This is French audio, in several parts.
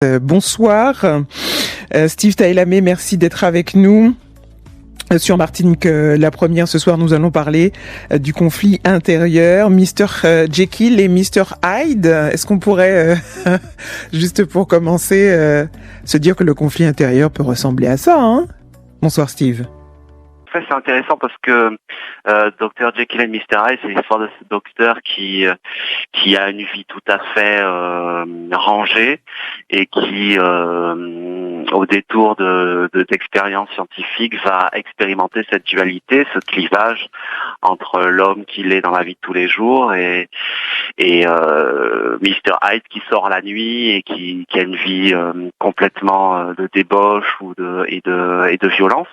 Bonsoir, Steve Tailamé, merci d'être avec nous. Sur Martinique, la première, ce soir, nous allons parler du conflit intérieur, Mr. Jekyll et Mr. Hyde. Est-ce qu'on pourrait, juste pour commencer, se dire que le conflit intérieur peut ressembler à ça, hein? Bonsoir, Steve. C'est intéressant parce que Dr. Jekyll et Mr. Hyde, c'est l'histoire de ce docteur qui a une vie tout à fait rangée et qui, au détour d'expériences scientifiques, va expérimenter cette dualité, ce clivage entre l'homme qu'il est dans la vie de tous les jours et Mr. Hyde qui sort la nuit et qui a une vie complètement de débauche et de violence.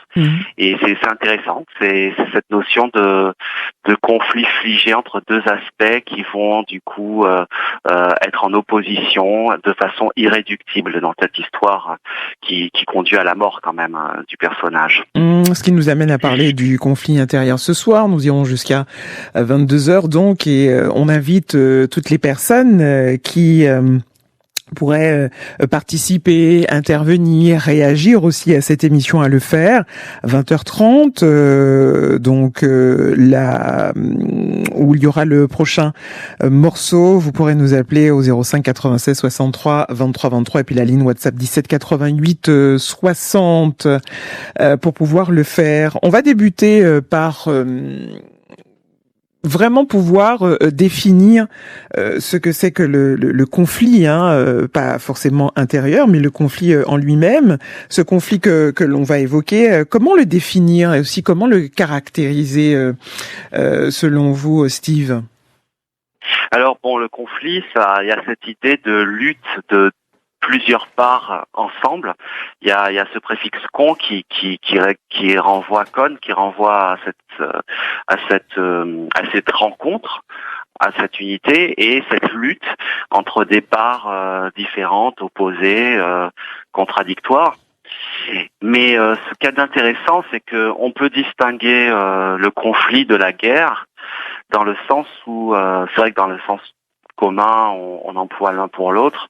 Et c'est intéressant, c'est cette notion de conflit figé entre deux aspects qui vont du coup être en opposition de façon irréductible dans cette histoire qui conduit à la mort quand même du personnage. Ce qui nous amène à parler du conflit intérieur ce soir. Nous irons jusqu'à 22h donc et on invite toutes les personnes qui pourraient participer, intervenir, réagir aussi à cette émission à le faire. 20h30, où il y aura le prochain morceau. Vous pourrez nous appeler au 05 96 63 23 23 et puis la ligne WhatsApp 17 88 60 pour pouvoir le faire. On va débuter par vraiment pouvoir définir ce que c'est que le conflit, pas forcément intérieur, mais le conflit en lui-même, ce conflit que l'on va évoquer, comment le définir et aussi comment le caractériser selon vous, Steve? Alors bon, le conflit, il y a cette idée de lutte de plusieurs parts ensemble. Il y a ce préfixe con qui renvoie à cette rencontre, à cette unité et cette lutte entre des parts différentes, opposées, contradictoires. Mais ce qu'il y a d'intéressant, c'est que on peut distinguer le conflit de la guerre dans le sens où c'est vrai que dans le sens commun, on emploie l'un pour l'autre,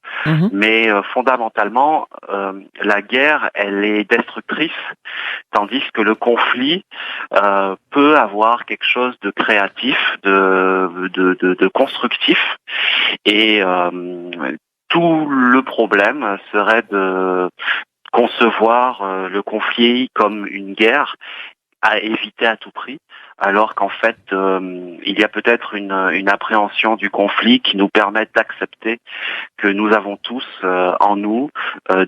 mais fondamentalement, la guerre, elle est destructrice, tandis que le conflit peut avoir quelque chose de créatif, de constructif, et tout le problème serait de concevoir le conflit comme une guerre à éviter à tout prix, alors qu'en fait, il y a peut-être une appréhension du conflit qui nous permet d'accepter que nous avons tous en nous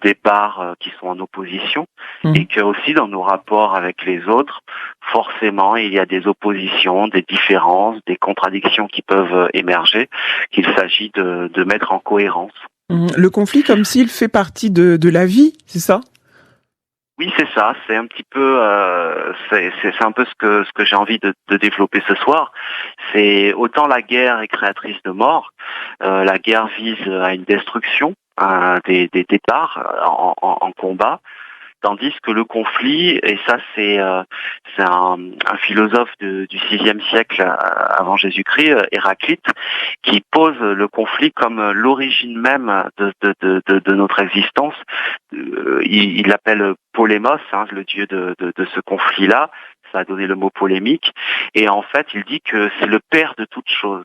des parts qui sont en opposition et que aussi dans nos rapports avec les autres, forcément, il y a des oppositions, des différences, des contradictions qui peuvent émerger, qu'il s'agit de mettre en cohérence. Le conflit comme s'il fait partie de la vie, c'est ça ? Oui, c'est ça. C'est un petit peu, c'est un peu ce que j'ai envie de développer ce soir. C'est autant la guerre est créatrice de mort, la guerre vise à une destruction des parts en combat, tandis que le conflit, et ça c'est un philosophe du VIe siècle avant Jésus-Christ, Héraclite, qui pose le conflit comme l'origine même de notre existence. Il l'appelle Polémos, le dieu de ce conflit-là. Ça a donné le mot polémique. Et en fait, il dit que c'est le père de toutes choses.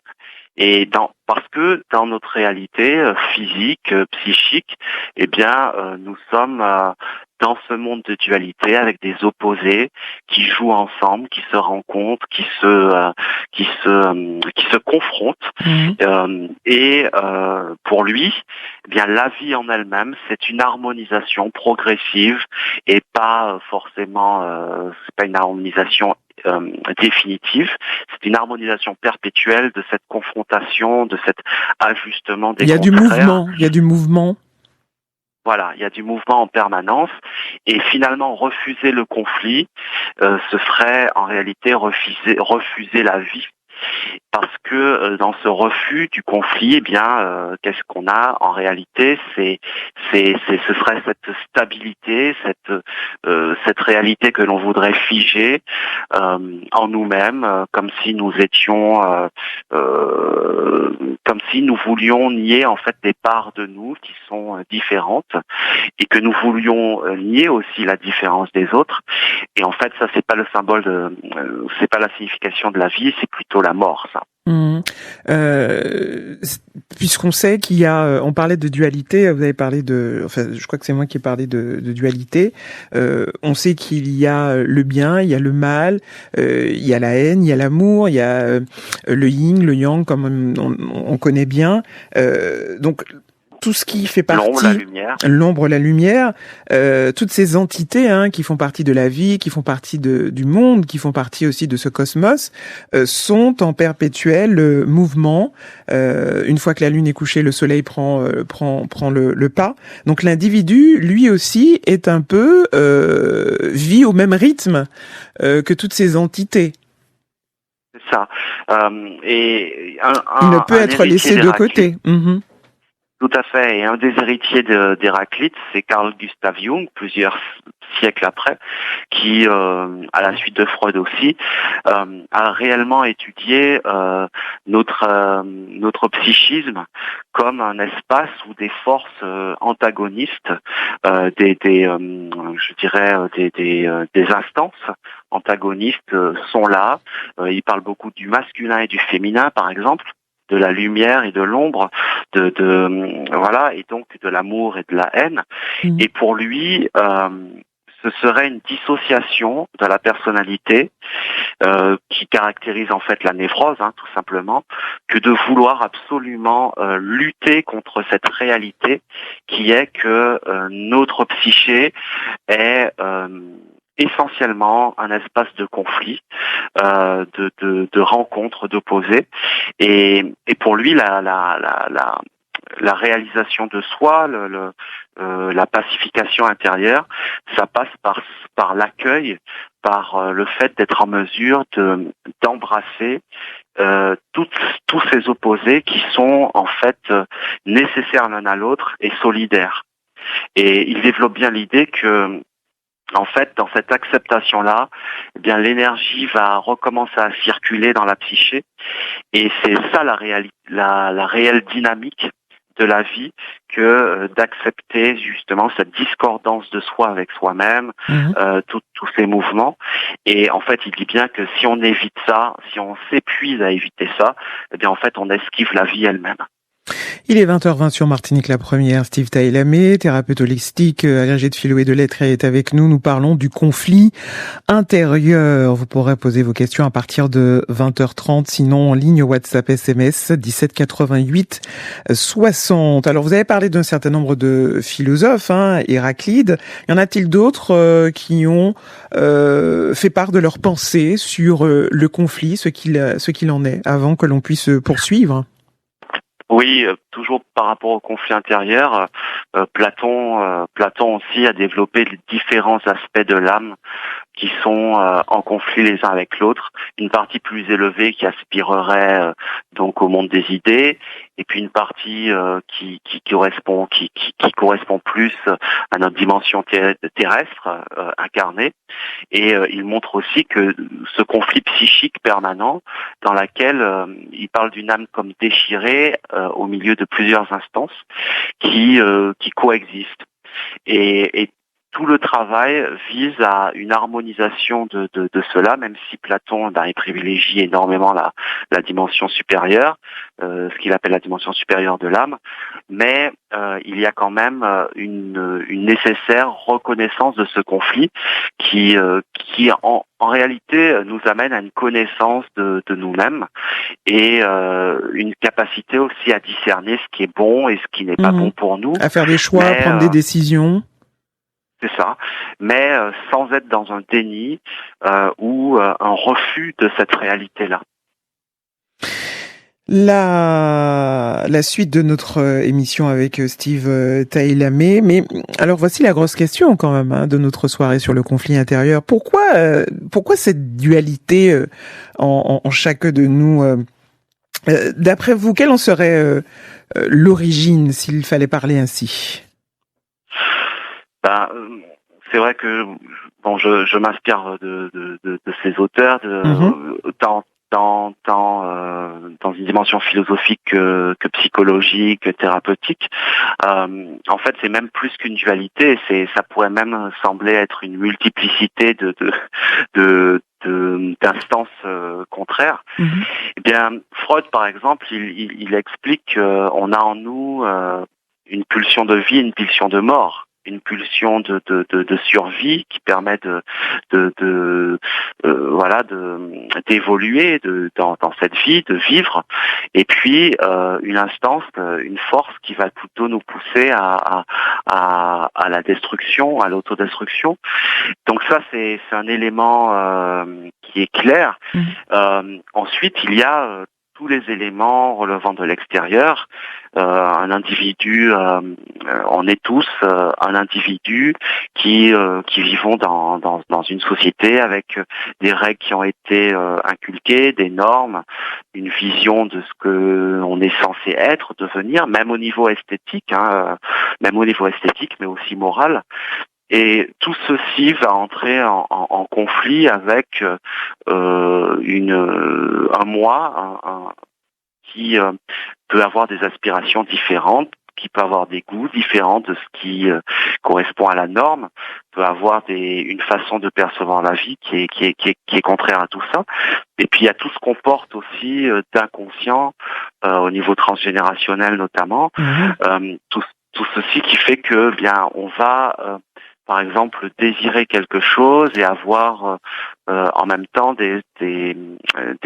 Et parce que dans notre réalité physique, psychique, eh bien, nous sommes dans ce monde de dualité avec des opposés qui jouent ensemble, qui se rencontrent, qui se confrontent. Et pour lui, eh bien, la vie en elle-même, c'est une harmonisation progressive et pas forcément, c'est pas une harmonisation définitive, c'est une harmonisation perpétuelle de cette confrontation, de cet ajustement des contraires. Il y a du mouvement. Voilà, il y a du mouvement en permanence et finalement refuser le conflit, ce serait en réalité refuser la vie. parce que dans ce refus du conflit, qu'est-ce qu'on a en réalité? Ce serait cette stabilité, cette réalité que l'on voudrait figer en nous-mêmes, comme si nous étions, comme si nous voulions nier en fait des parts de nous qui sont différentes, et que nous voulions nier aussi la différence des autres. Et en fait, ça c'est pas le symbole c'est pas la signification de la vie, c'est plutôt la mort, ça. Puisqu'on sait qu'il y a, on parlait de dualité, vous avez parlé je crois que c'est moi qui ai parlé de dualité. On sait qu'il y a le bien, il y a le mal, il y a la haine, il y a l'amour, il y a le yin, le yang, comme on connaît bien. Donc tout ce qui fait partie, l'ombre, la lumière, toutes ces entités qui font partie de la vie, qui font partie du monde, qui font partie aussi de ce cosmos, sont en perpétuel mouvement. Une fois que la lune est couchée, le soleil prend le pas. Donc l'individu, lui aussi, est un peu vit au même rythme que toutes ces entités. C'est ça. Et il ne peut être laissé de côté. Tout à fait. Et un des héritiers d'Héraclite, c'est Carl Gustav Jung, plusieurs siècles après, qui, à la suite de Freud aussi, a réellement étudié notre psychisme comme un espace où des forces antagonistes, des instances antagonistes sont là. Il parle beaucoup du masculin et du féminin, par exemple, de la lumière et de l'ombre, voilà, et donc de l'amour et de la haine. Et pour lui, ce serait une dissociation de la personnalité qui caractérise en fait la névrose, tout simplement, que de vouloir absolument lutter contre cette réalité qui est que notre psyché est essentiellement un espace de conflit, de rencontres, d'opposés, et pour lui la réalisation de soi, la pacification intérieure, ça passe par l'accueil, par le fait d'être en mesure d'embrasser tous ces opposés qui sont en fait nécessaires l'un à l'autre et solidaires. Et il développe bien l'idée que en fait, dans cette acceptation-là, l'énergie va recommencer à circuler dans la psyché, et c'est ça la réelle dynamique de la vie, que d'accepter justement cette discordance de soi avec soi-même, tous ces mouvements. Et en fait, il dit bien que si on évite ça, si on s'épuise à éviter ça, en fait, on esquive la vie elle-même. Il est 20h20 sur Martinique la Première. Steve Taïlamé, thérapeute holistique, agrégé de philo et de lettres, est avec nous. Nous parlons du conflit intérieur. Vous pourrez poser vos questions à partir de 20h30, sinon en ligne WhatsApp SMS 17 88 60. Alors vous avez parlé d'un certain nombre de philosophes, Héraclite. Y en a-t-il d'autres qui ont fait part de leurs pensées sur le conflit, ce qu'il en est, avant que l'on puisse poursuivre? Oui, toujours par rapport au conflit intérieur, Platon aussi a développé les différents aspects de l'âme qui sont en conflit les uns avec l'autre. Une partie plus élevée qui aspirerait donc au monde des idées, et puis une partie qui correspond plus à notre dimension terrestre incarnée. Et il montre aussi que ce conflit psychique permanent, dans laquelle il parle d'une âme comme déchirée au milieu de plusieurs instances qui coexistent. Et tout le travail vise à une harmonisation de cela, même si Platon il privilégie énormément la dimension supérieure, ce qu'il appelle la dimension supérieure de l'âme, mais il y a quand même une nécessaire reconnaissance de ce conflit qui en réalité nous amène à une connaissance de nous-mêmes et une capacité aussi à discerner ce qui est bon et ce qui n'est pas bon pour nous. À faire des choix, à prendre des décisions. C'est ça, mais sans être dans un déni ou un refus de cette réalité-là. La suite de notre émission avec Steve Taïlamé, mais alors voici la grosse question quand même de notre soirée sur le conflit intérieur. Pourquoi cette dualité en chacun de nous D'après vous, quelle en serait l'origine, s'il fallait parler ainsi? Ben, c'est vrai que bon, je m'inspire de ces auteurs, tant dans une dimension philosophique que psychologique, que thérapeutique. En fait, c'est même plus qu'une dualité. Ça pourrait même sembler être une multiplicité d'instances contraires. Eh bien, Freud, par exemple, il explique qu'on a en nous une pulsion de vie, une pulsion de mort, une pulsion de survie qui permet voilà, d'évoluer dans cette vie, de vivre, et puis une instance, une force qui va plutôt nous pousser à la destruction, à l'autodestruction. Donc ça, c'est un élément qui est clair. Ensuite, il y a tous les éléments relevant de l'extérieur. Un individu, on est tous un individu qui vivons dans une société avec des règles qui ont été inculquées, des normes, une vision de ce que on est censé être, devenir, même au niveau esthétique, mais aussi moral. Et tout ceci va entrer en conflit avec un moi qui peut avoir des aspirations différentes, qui peut avoir des goûts différents de ce qui correspond à la norme, peut avoir une façon de percevoir la vie qui est contraire à tout ça. Et puis il y a tout ce qu'on porte aussi d'inconscient au niveau transgénérationnel notamment, tout ceci qui fait que bien on va par exemple désirer quelque chose et avoir en même temps des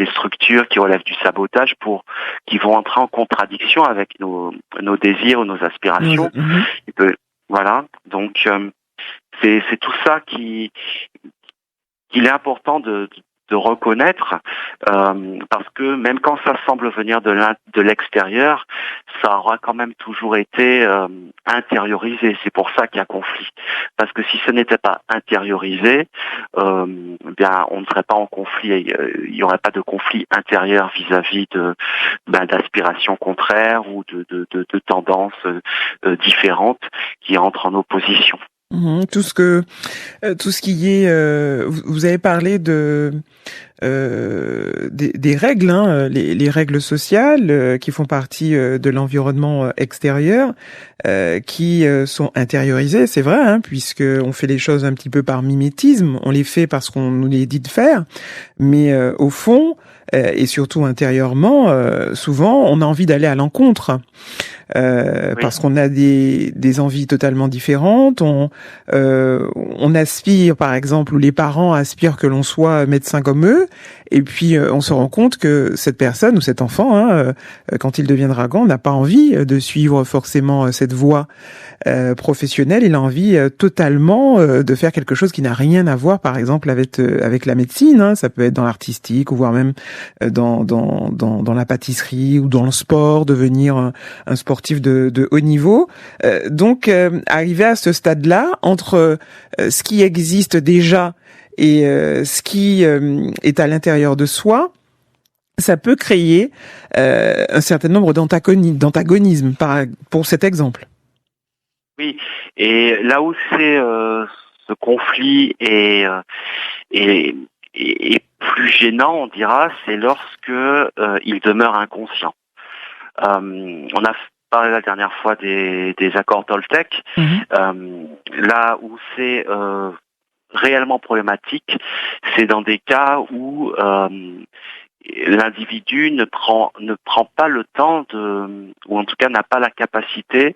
structures qui relèvent du sabotage qui vont entrer en contradiction avec nos désirs ou nos aspirations. Voilà, donc c'est tout ça qu'il est important de reconnaître, parce que même quand ça semble venir de l'extérieur, ça aura quand même toujours été intériorisé. C'est pour ça qu'il y a conflit. Parce que si ce n'était pas intériorisé, bien on ne serait pas en conflit. Il n'y aurait pas de conflit intérieur vis-à-vis d'aspirations contraires ou de tendances différentes qui entrent en opposition. Tout ce qui est, vous avez parlé des règles, hein, les règles sociales qui font partie de l'environnement extérieur, qui sont intériorisées, c'est vrai, hein, puisque on fait les choses un petit peu par mimétisme, on les fait parce qu'on nous les dit de faire, mais au fond et surtout intérieurement, souvent on a envie d'aller à l'encontre. Parce qu'on a des envies totalement différentes. On aspire, par exemple, ou les parents aspirent que l'on soit médecin comme eux, et puis on se rend compte que cette personne ou cet enfant, quand il deviendra grand, n'a pas envie de suivre forcément cette voie professionnelle. Il a envie totalement de faire quelque chose qui n'a rien à voir, par exemple, avec la médecine. Hein. Ça peut être dans l'artistique, ou voire même dans la pâtisserie ou dans le sport, devenir un sportif de haut niveau. Donc, arriver à ce stade-là, entre ce qui existe déjà et ce qui est à l'intérieur de soi, ça peut créer un certain nombre d'antagonismes, pour cet exemple. Oui, et là où c'est ce conflit est plus gênant, on dira, c'est lorsque il demeure inconscient. On a parlé la dernière fois des accords Toltec. Là où c'est réellement problématique, c'est dans des cas où l'individu ne prend pas le temps ou en tout cas n'a pas la capacité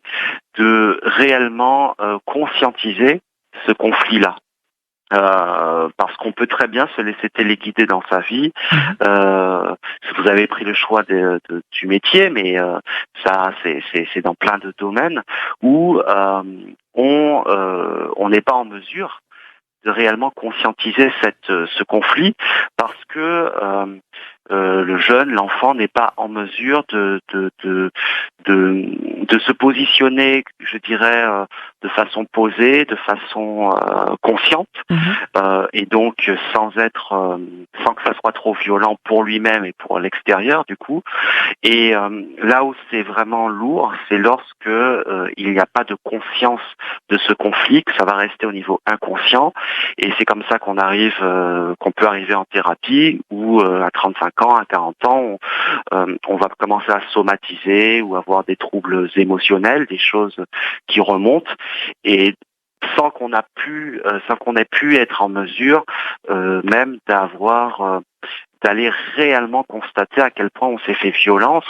de réellement conscientiser ce conflit-là. Parce qu'on peut très bien se laisser téléguider dans sa vie. Si vous avez pris le choix du métier, mais ça c'est dans plein de domaines où on n'est pas en mesure de réellement conscientiser ce conflit parce que l'enfant n'est pas en mesure de de se positionner, je dirais, de façon posée, de façon consciente, et donc sans que ça soit trop violent pour lui-même et pour l'extérieur du coup. Et là où c'est vraiment lourd, c'est lorsque il n'y a pas de conscience de ce conflit, que ça va rester au niveau inconscient. Et c'est comme ça qu'on peut arriver en thérapie, où à 35 ans, à 40 ans, on va commencer à somatiser ou avoir des troubles émotionnels, des choses qui remontent, et sans qu'on ait pu être en mesure même d'aller réellement constater à quel point on s'est fait violence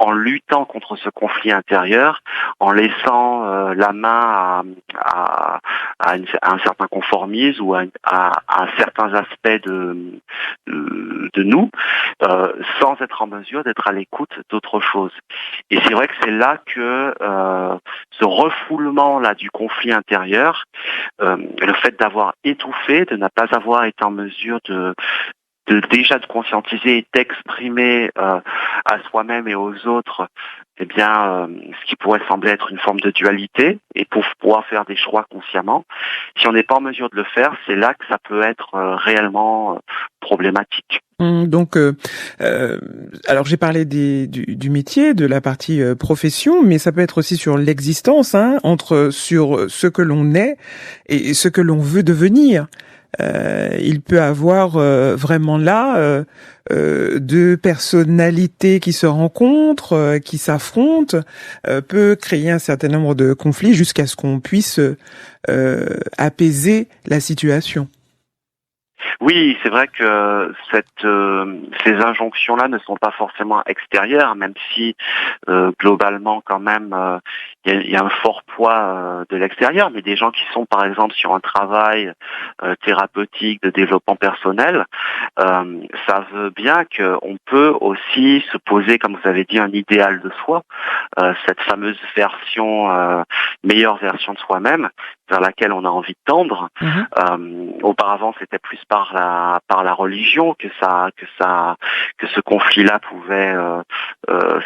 en luttant contre ce conflit intérieur, en laissant la main à un certain conformisme ou à certains aspects de nous, sans être en mesure d'être à l'écoute d'autre chose. Et c'est vrai que c'est là que ce refoulement là du conflit intérieur, le fait d'avoir étouffé, de ne pas avoir été en mesure déjà de conscientiser et d'exprimer à soi-même et aux autres, eh bien, ce qui pourrait sembler être une forme de dualité, et pour pouvoir faire des choix consciemment. Si on n'est pas en mesure de le faire, c'est là que ça peut être réellement problématique. Donc, alors j'ai parlé du métier, de la partie profession, mais ça peut être aussi sur l'existence, sur ce que l'on est et ce que l'on veut devenir. Il peut avoir vraiment là deux personnalités qui se rencontrent, qui s'affrontent, peut créer un certain nombre de conflits jusqu'à ce qu'on puisse apaiser la situation. Oui, c'est vrai que ces injonctions-là ne sont pas forcément extérieures, même si globalement quand même il y a un fort poids de l'extérieur, mais des gens qui sont par exemple sur un travail thérapeutique de développement personnel, ça veut bien qu'on peut aussi se poser, comme vous avez dit, un idéal de soi, cette fameuse meilleure version de soi-même, vers laquelle on a envie de tendre. Auparavant, c'était plus par la religion que ce conflit-là pouvait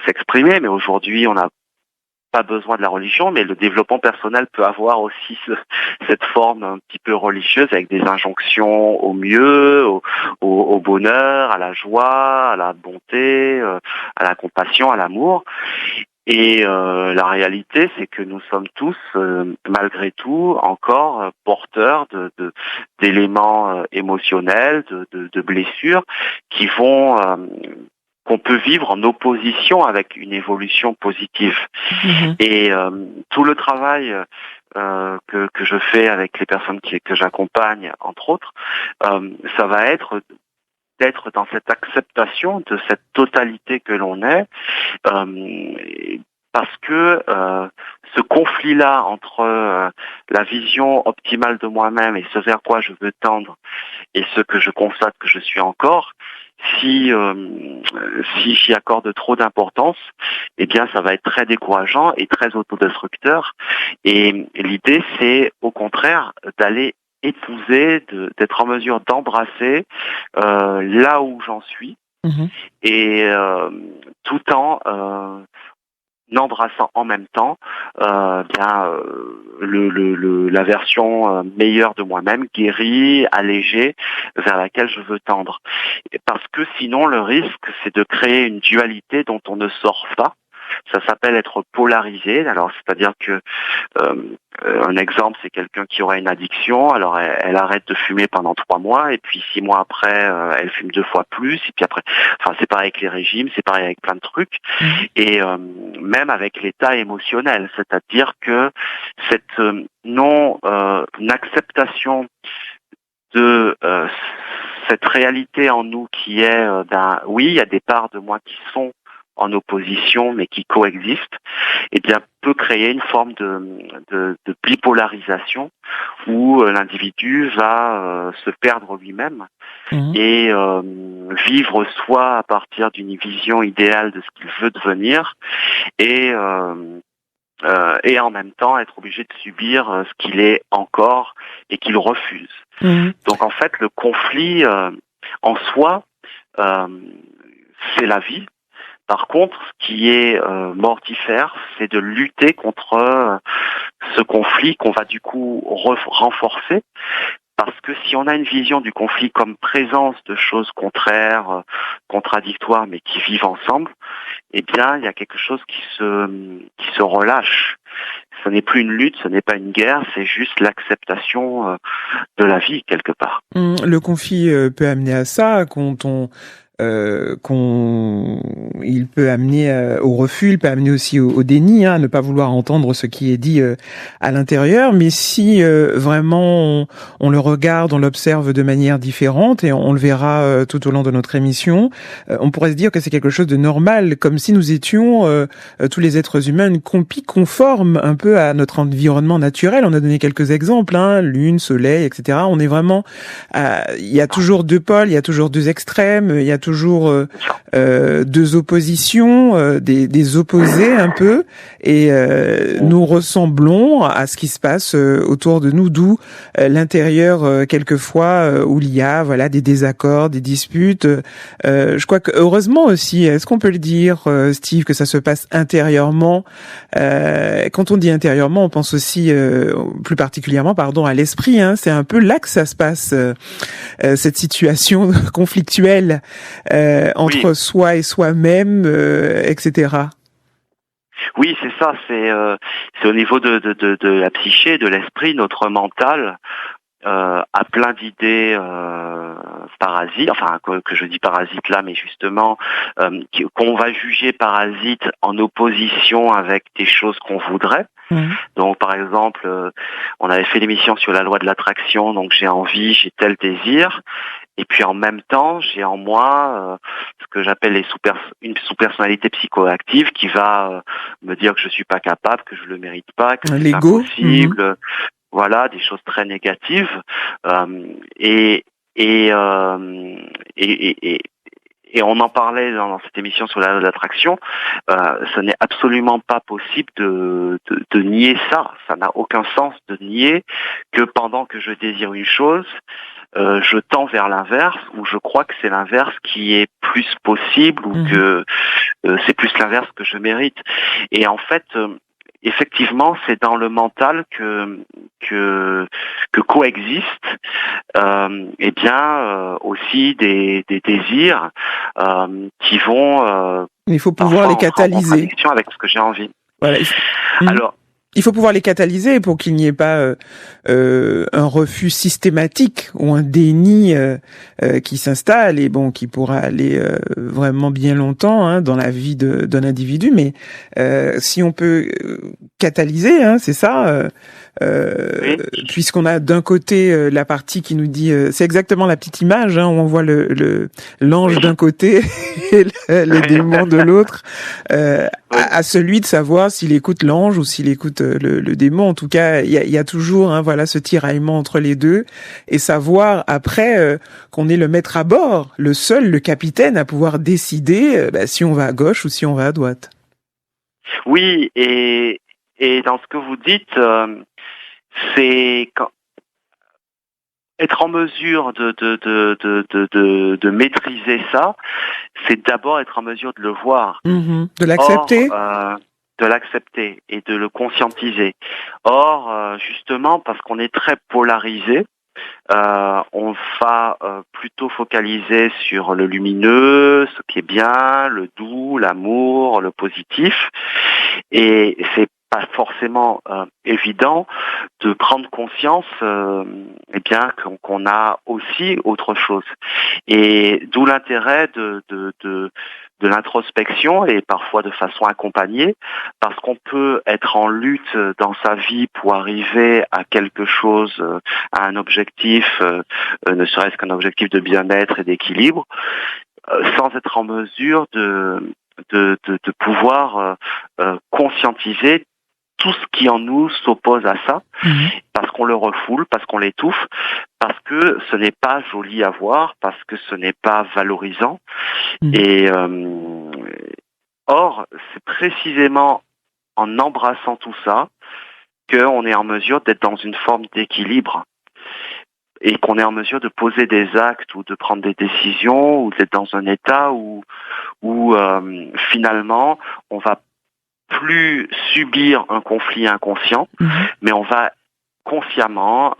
s'exprimer, mais aujourd'hui, on n'a pas besoin de la religion, mais le développement personnel peut avoir aussi cette forme un petit peu religieuse, avec des injonctions au mieux, au bonheur, à la joie, à la bonté, à la compassion, à l'amour. Et la réalité, c'est que nous sommes tous, malgré tout, encore porteurs d'éléments émotionnels, de blessures qu'on peut vivre en opposition avec une évolution positive. Et tout le travail que je fais avec les personnes que j'accompagne, entre autres, ça va être d'être dans cette acceptation de cette totalité que l'on est, parce que ce conflit-là entre la vision optimale de moi-même et ce vers quoi je veux tendre et ce que je constate que je suis encore, si j'y accorde trop d'importance, eh bien ça va être très décourageant et très autodestructeur. Et l'idée, c'est au contraire d'aller épouser, d'être en mesure d'embrasser là où j'en suis, et tout en embrassant en même temps la version meilleure de moi-même, guérie, allégée, vers laquelle je veux tendre. Parce que sinon, le risque, c'est de créer une dualité dont on ne sort pas. Ça s'appelle être polarisé. Alors, c'est-à-dire que un exemple, c'est quelqu'un qui aurait une addiction. Alors, elle arrête de fumer pendant 3 mois, et puis 6 mois après, elle fume 2 fois plus. Et puis après, c'est pareil avec les régimes, c'est pareil avec plein de trucs. Et même avec l'état émotionnel, c'est-à-dire que cette acceptation de cette réalité en nous qui est oui, il y a des parts de moi qui sont en opposition, mais qui coexistent, eh bien, peut créer une forme de bipolarisation où l'individu va se perdre lui-même et vivre soit à partir d'une vision idéale de ce qu'il veut devenir, et en même temps être obligé de subir ce qu'il est encore et qu'il refuse. Donc en fait, le conflit en soi, c'est la vie. Par contre, ce qui est mortifère, c'est de lutter contre ce conflit qu'on va du coup renforcer. Parce que si on a une vision du conflit comme présence de choses contraires, contradictoires, mais qui vivent ensemble, eh bien, il y a quelque chose qui se relâche. Ce n'est plus une lutte, ce n'est pas une guerre, c'est juste l'acceptation de la vie quelque part. Le conflit peut amener à ça quand il peut amener au refus, il peut amener aussi au déni, à ne pas vouloir entendre ce qui est dit à l'intérieur. Mais si vraiment on le regarde, on l'observe de manière différente, et on le verra tout au long de notre émission, on pourrait se dire que c'est quelque chose de normal, comme si nous étions tous les êtres humains une copie conforme un peu à notre environnement naturel. On a donné quelques exemples, lune, soleil, etc. On est vraiment, il y a toujours deux pôles, il y a toujours deux extrêmes, il y a toujours deux oppositions, des opposés un peu, et nous ressemblons à ce qui se passe autour de nous, d'où l'intérieur quelquefois où il y a des désaccords, des disputes. Je crois que heureusement aussi, est-ce qu'on peut le dire, Steve, que ça se passe intérieurement? Quand on dit intérieurement, on pense aussi plus particulièrement, à l'esprit. C'est un peu là que ça se passe, cette situation conflictuelle entre soi et soi-même, etc. Oui, c'est ça. C'est au niveau de la psyché, de l'esprit, notre mental a plein d'idées parasites. Enfin, que je dis parasites là, mais justement qu'on va juger parasites en opposition avec des choses qu'on voudrait. Donc, par exemple, on avait fait l'émission sur la loi de l'attraction. Donc, j'ai envie, j'ai tel désir. Et puis en même temps, j'ai en moi ce que j'appelle une sous-personnalité psychoactive qui va me dire que je suis pas capable, que je le mérite pas, que c'est impossible. Voilà, des choses très négatives. Et on en parlait dans cette émission sur la loi de l'attraction. Ce n'est absolument pas possible de nier ça. Ça n'a aucun sens de nier que pendant que je désire une chose, je tends vers l'inverse, ou je crois que c'est l'inverse qui est plus possible, ou que c'est plus l'inverse que je mérite. Et en fait, effectivement, c'est dans le mental que coexistent aussi des désirs qui vont il faut pouvoir les catalyser en contradiction avec ce que j'ai envie. Voilà. Alors, il faut pouvoir les catalyser pour qu'il n'y ait pas un refus systématique ou un déni qui s'installe et qui pourra aller vraiment bien longtemps dans la vie d'un individu. Mais si on peut catalyser, c'est ça. Puisqu'on a d'un côté la partie qui nous dit, c'est exactement la petite image où on voit l'ange d'un côté et le démon de l'autre, à celui de savoir s'il écoute l'ange ou s'il écoute le démon. En tout cas, il y a toujours ce tiraillement entre les deux, et savoir après qu'on est le maître à bord, le capitaine à pouvoir décider si on va à gauche ou si on va à droite. Oui, et dans ce que vous dites, c'est être en mesure de maîtriser ça, c'est d'abord être en mesure de le voir, de l'accepter. De l'accepter et de le conscientiser. Or, justement, parce qu'on est très polarisé, on va plutôt focaliser sur le lumineux, ce qui est bien, le doux, l'amour, le positif, et c'est pas forcément évident de prendre conscience qu'on a aussi autre chose. Et d'où l'intérêt de l'introspection, et parfois de façon accompagnée, parce qu'on peut être en lutte dans sa vie pour arriver à quelque chose, à un objectif, ne serait-ce qu'un objectif de bien-être et d'équilibre, sans être en mesure de pouvoir conscientiser tout ce qui en nous s'oppose à ça, parce qu'on le refoule, parce qu'on l'étouffe, parce que ce n'est pas joli à voir, parce que ce n'est pas valorisant. Et or, c'est précisément en embrassant tout ça qu'on est en mesure d'être dans une forme d'équilibre. et qu'on est en mesure de poser des actes ou de prendre des décisions ou d'être dans un état où finalement on va plus subir un conflit inconscient, mais on va consciemment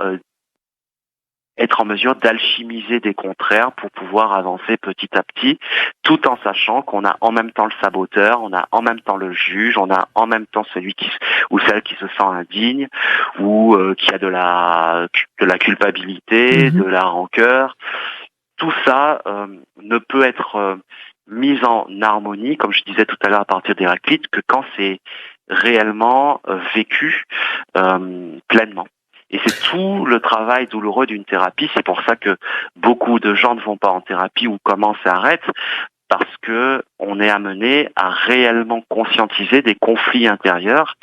être en mesure d'alchimiser des contraires pour pouvoir avancer petit à petit, tout en sachant qu'on a en même temps le saboteur, on a en même temps le juge, on a en même temps celui ou celle qui se sent indigne ou qui a de la culpabilité, de la rancœur. Tout ça ne peut être mis en harmonie, comme je disais tout à l'heure à partir d'Héraclite, que quand c'est réellement vécu pleinement. Et c'est tout le travail douloureux d'une thérapie. C'est pour ça que beaucoup de gens ne vont pas en thérapie ou commencent et arrêtent, parce que on est amené à réellement conscientiser des conflits intérieurs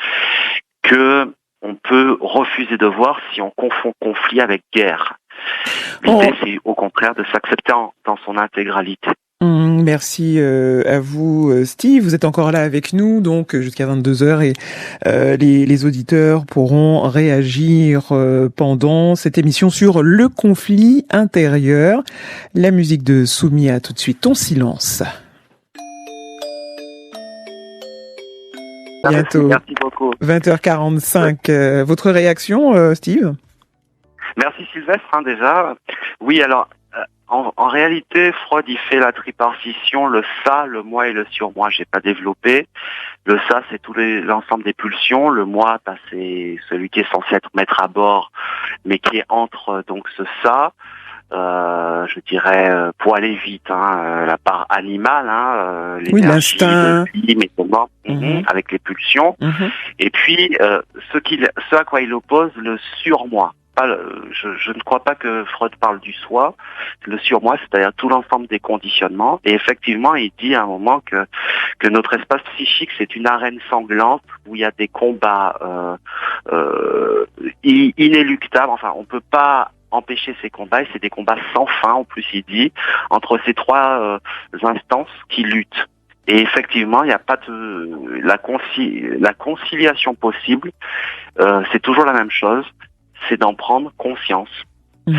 que on peut refuser de voir si on confond conflit avec guerre. L'idée, c'est au contraire de s'accepter dans son intégralité. Merci à vous, Steve. Vous êtes encore là avec nous, donc jusqu'à 22h, et les auditeurs pourront réagir pendant cette émission sur le conflit intérieur. La musique de Soumia, tout de suite. Ton silence. Bientôt. Merci beaucoup. 20h45. Votre réaction, Steve? Merci Sylvestre, déjà. Oui, alors, en réalité, Freud, il fait la tripartition, le ça, le moi et le surmoi. J'ai pas développé. Le ça, c'est l'ensemble des pulsions. Le moi, c'est celui qui est censé être maître à bord, mais qui est entre, donc, ce ça. Je dirais, pour aller vite, la part animale, l'énergie, l'instinct, avec les pulsions. Et puis, ce à quoi il oppose le surmoi. Je ne crois pas que Freud parle du soi, le surmoi, c'est-à-dire tout l'ensemble des conditionnements. Et effectivement, il dit à un moment que notre espace psychique, c'est une arène sanglante où il y a des combats inéluctables. Enfin, on peut pas empêcher ces combats, et c'est des combats sans fin, en plus il dit, entre ces trois instances qui luttent. Et effectivement, il n'y a pas de la conciliation possible. C'est toujours la même chose. C'est d'en prendre conscience.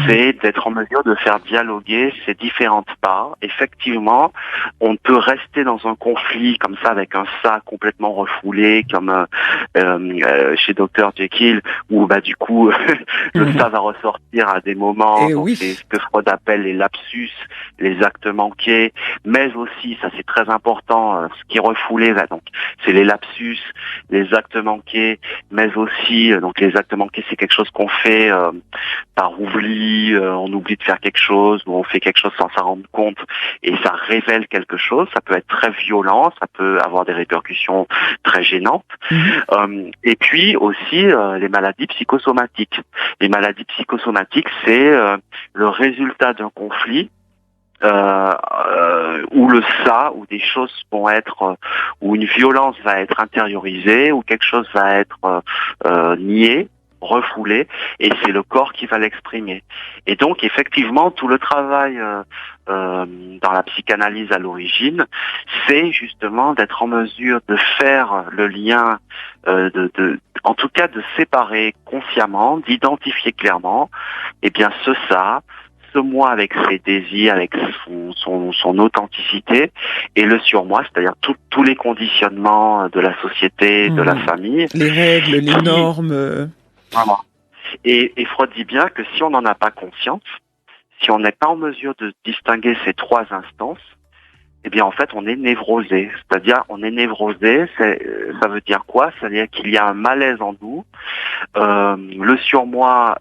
C'est d'être en mesure de faire dialoguer ces différentes parts. Effectivement, on peut rester dans un conflit comme ça avec un ça complètement refoulé, comme chez Dr Jekyll, où du coup le ça va ressortir à des moments. Donc c'est ce que Freud appelle les lapsus, les actes manqués, mais aussi, ça c'est très important, ce qui est refoulé, donc c'est les lapsus, les actes manqués, mais aussi donc les actes manqués, c'est quelque chose qu'on fait par oubli. On oublie de faire quelque chose, ou on fait quelque chose sans s'en rendre compte, et ça révèle quelque chose. Ça peut être très violent, ça peut avoir des répercussions très gênantes. Et puis aussi les maladies psychosomatiques. Les maladies psychosomatiques, c'est le résultat d'un conflit où le ça, où des choses vont être, où une violence va être intériorisée, où quelque chose va être nié, refoulé, et c'est le corps qui va l'exprimer. Et donc effectivement, tout le travail dans la psychanalyse à l'origine, c'est justement d'être en mesure de faire le lien, en tout cas de séparer consciemment, d'identifier clairement, ce ça, ce moi avec ses désirs, avec son authenticité, et le surmoi, c'est-à-dire tous les conditionnements de la société, de la famille. Les règles, les normes. Vraiment. Et Freud dit bien que si on n'en a pas conscience, si on n'est pas en mesure de distinguer ces trois instances, en fait, on est névrosé. C'est-à-dire, on est névrosé, ça veut dire quoi? Ça veut dire qu'il y a un malaise en nous. Le surmoi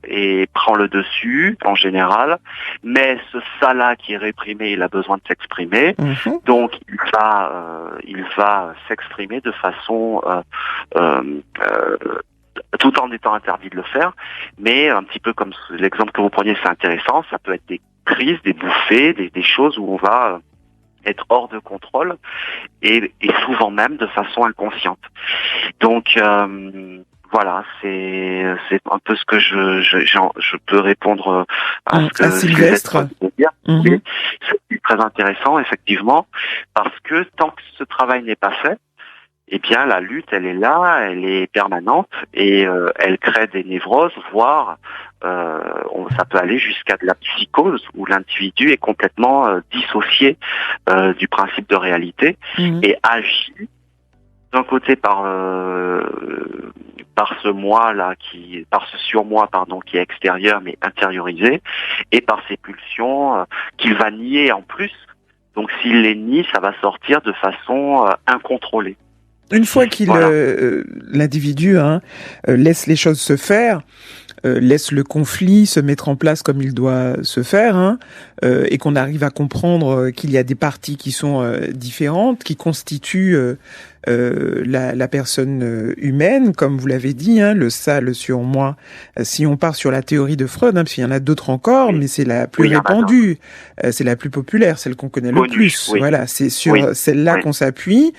prend le dessus, en général, mais ce ça-là qui est réprimé, il a besoin de s'exprimer. Donc, il va s'exprimer de façon tout en étant interdit de le faire, mais un petit peu comme l'exemple que vous preniez, c'est intéressant, ça peut être des crises, des bouffées, des choses où on va être hors de contrôle, et souvent même de façon inconsciente. Donc voilà, c'est un peu ce que je peux répondre à ce que Sylvestre veut dire. Oui, c'est très intéressant, effectivement, parce que tant que ce travail n'est pas fait, eh bien la lutte, elle est là, elle est permanente et elle crée des névroses, voire ça peut aller jusqu'à de la psychose où l'individu est complètement dissocié du principe de réalité et agit d'un côté par ce moi là par ce surmoi pardon qui est extérieur mais intériorisé et par ses pulsions qu'il va nier en plus. Donc s'il les nie, ça va sortir de façon incontrôlée. Une fois qu'il l'individu laisse les choses se faire, laisse le conflit se mettre en place comme il doit se faire, et qu'on arrive à comprendre qu'il y a des parties qui sont différentes, qui constituent la personne humaine, comme vous l'avez dit, le ça, le surmoi. Si on part sur la théorie de Freud, parce qu'il y en a d'autres encore, mais c'est la plus répandue, c'est la plus populaire, celle qu'on connaît le plus. Oui. Voilà, c'est sur celle-là qu'on s'appuie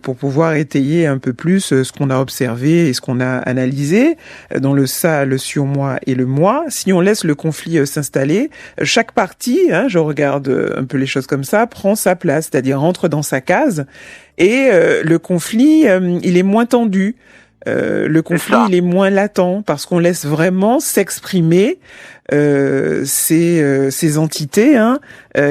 pour pouvoir étayer un peu plus ce qu'on a observé et ce qu'on a analysé dans le ça, le surmoi et le moi. Si on laisse le conflit s'installer, chaque partie, je regarde un peu les choses comme ça, prend sa place, c'est-à-dire rentre dans sa case. Et le conflit, il est moins tendu. Le conflit, il est moins latent parce qu'on laisse vraiment s'exprimer ces entités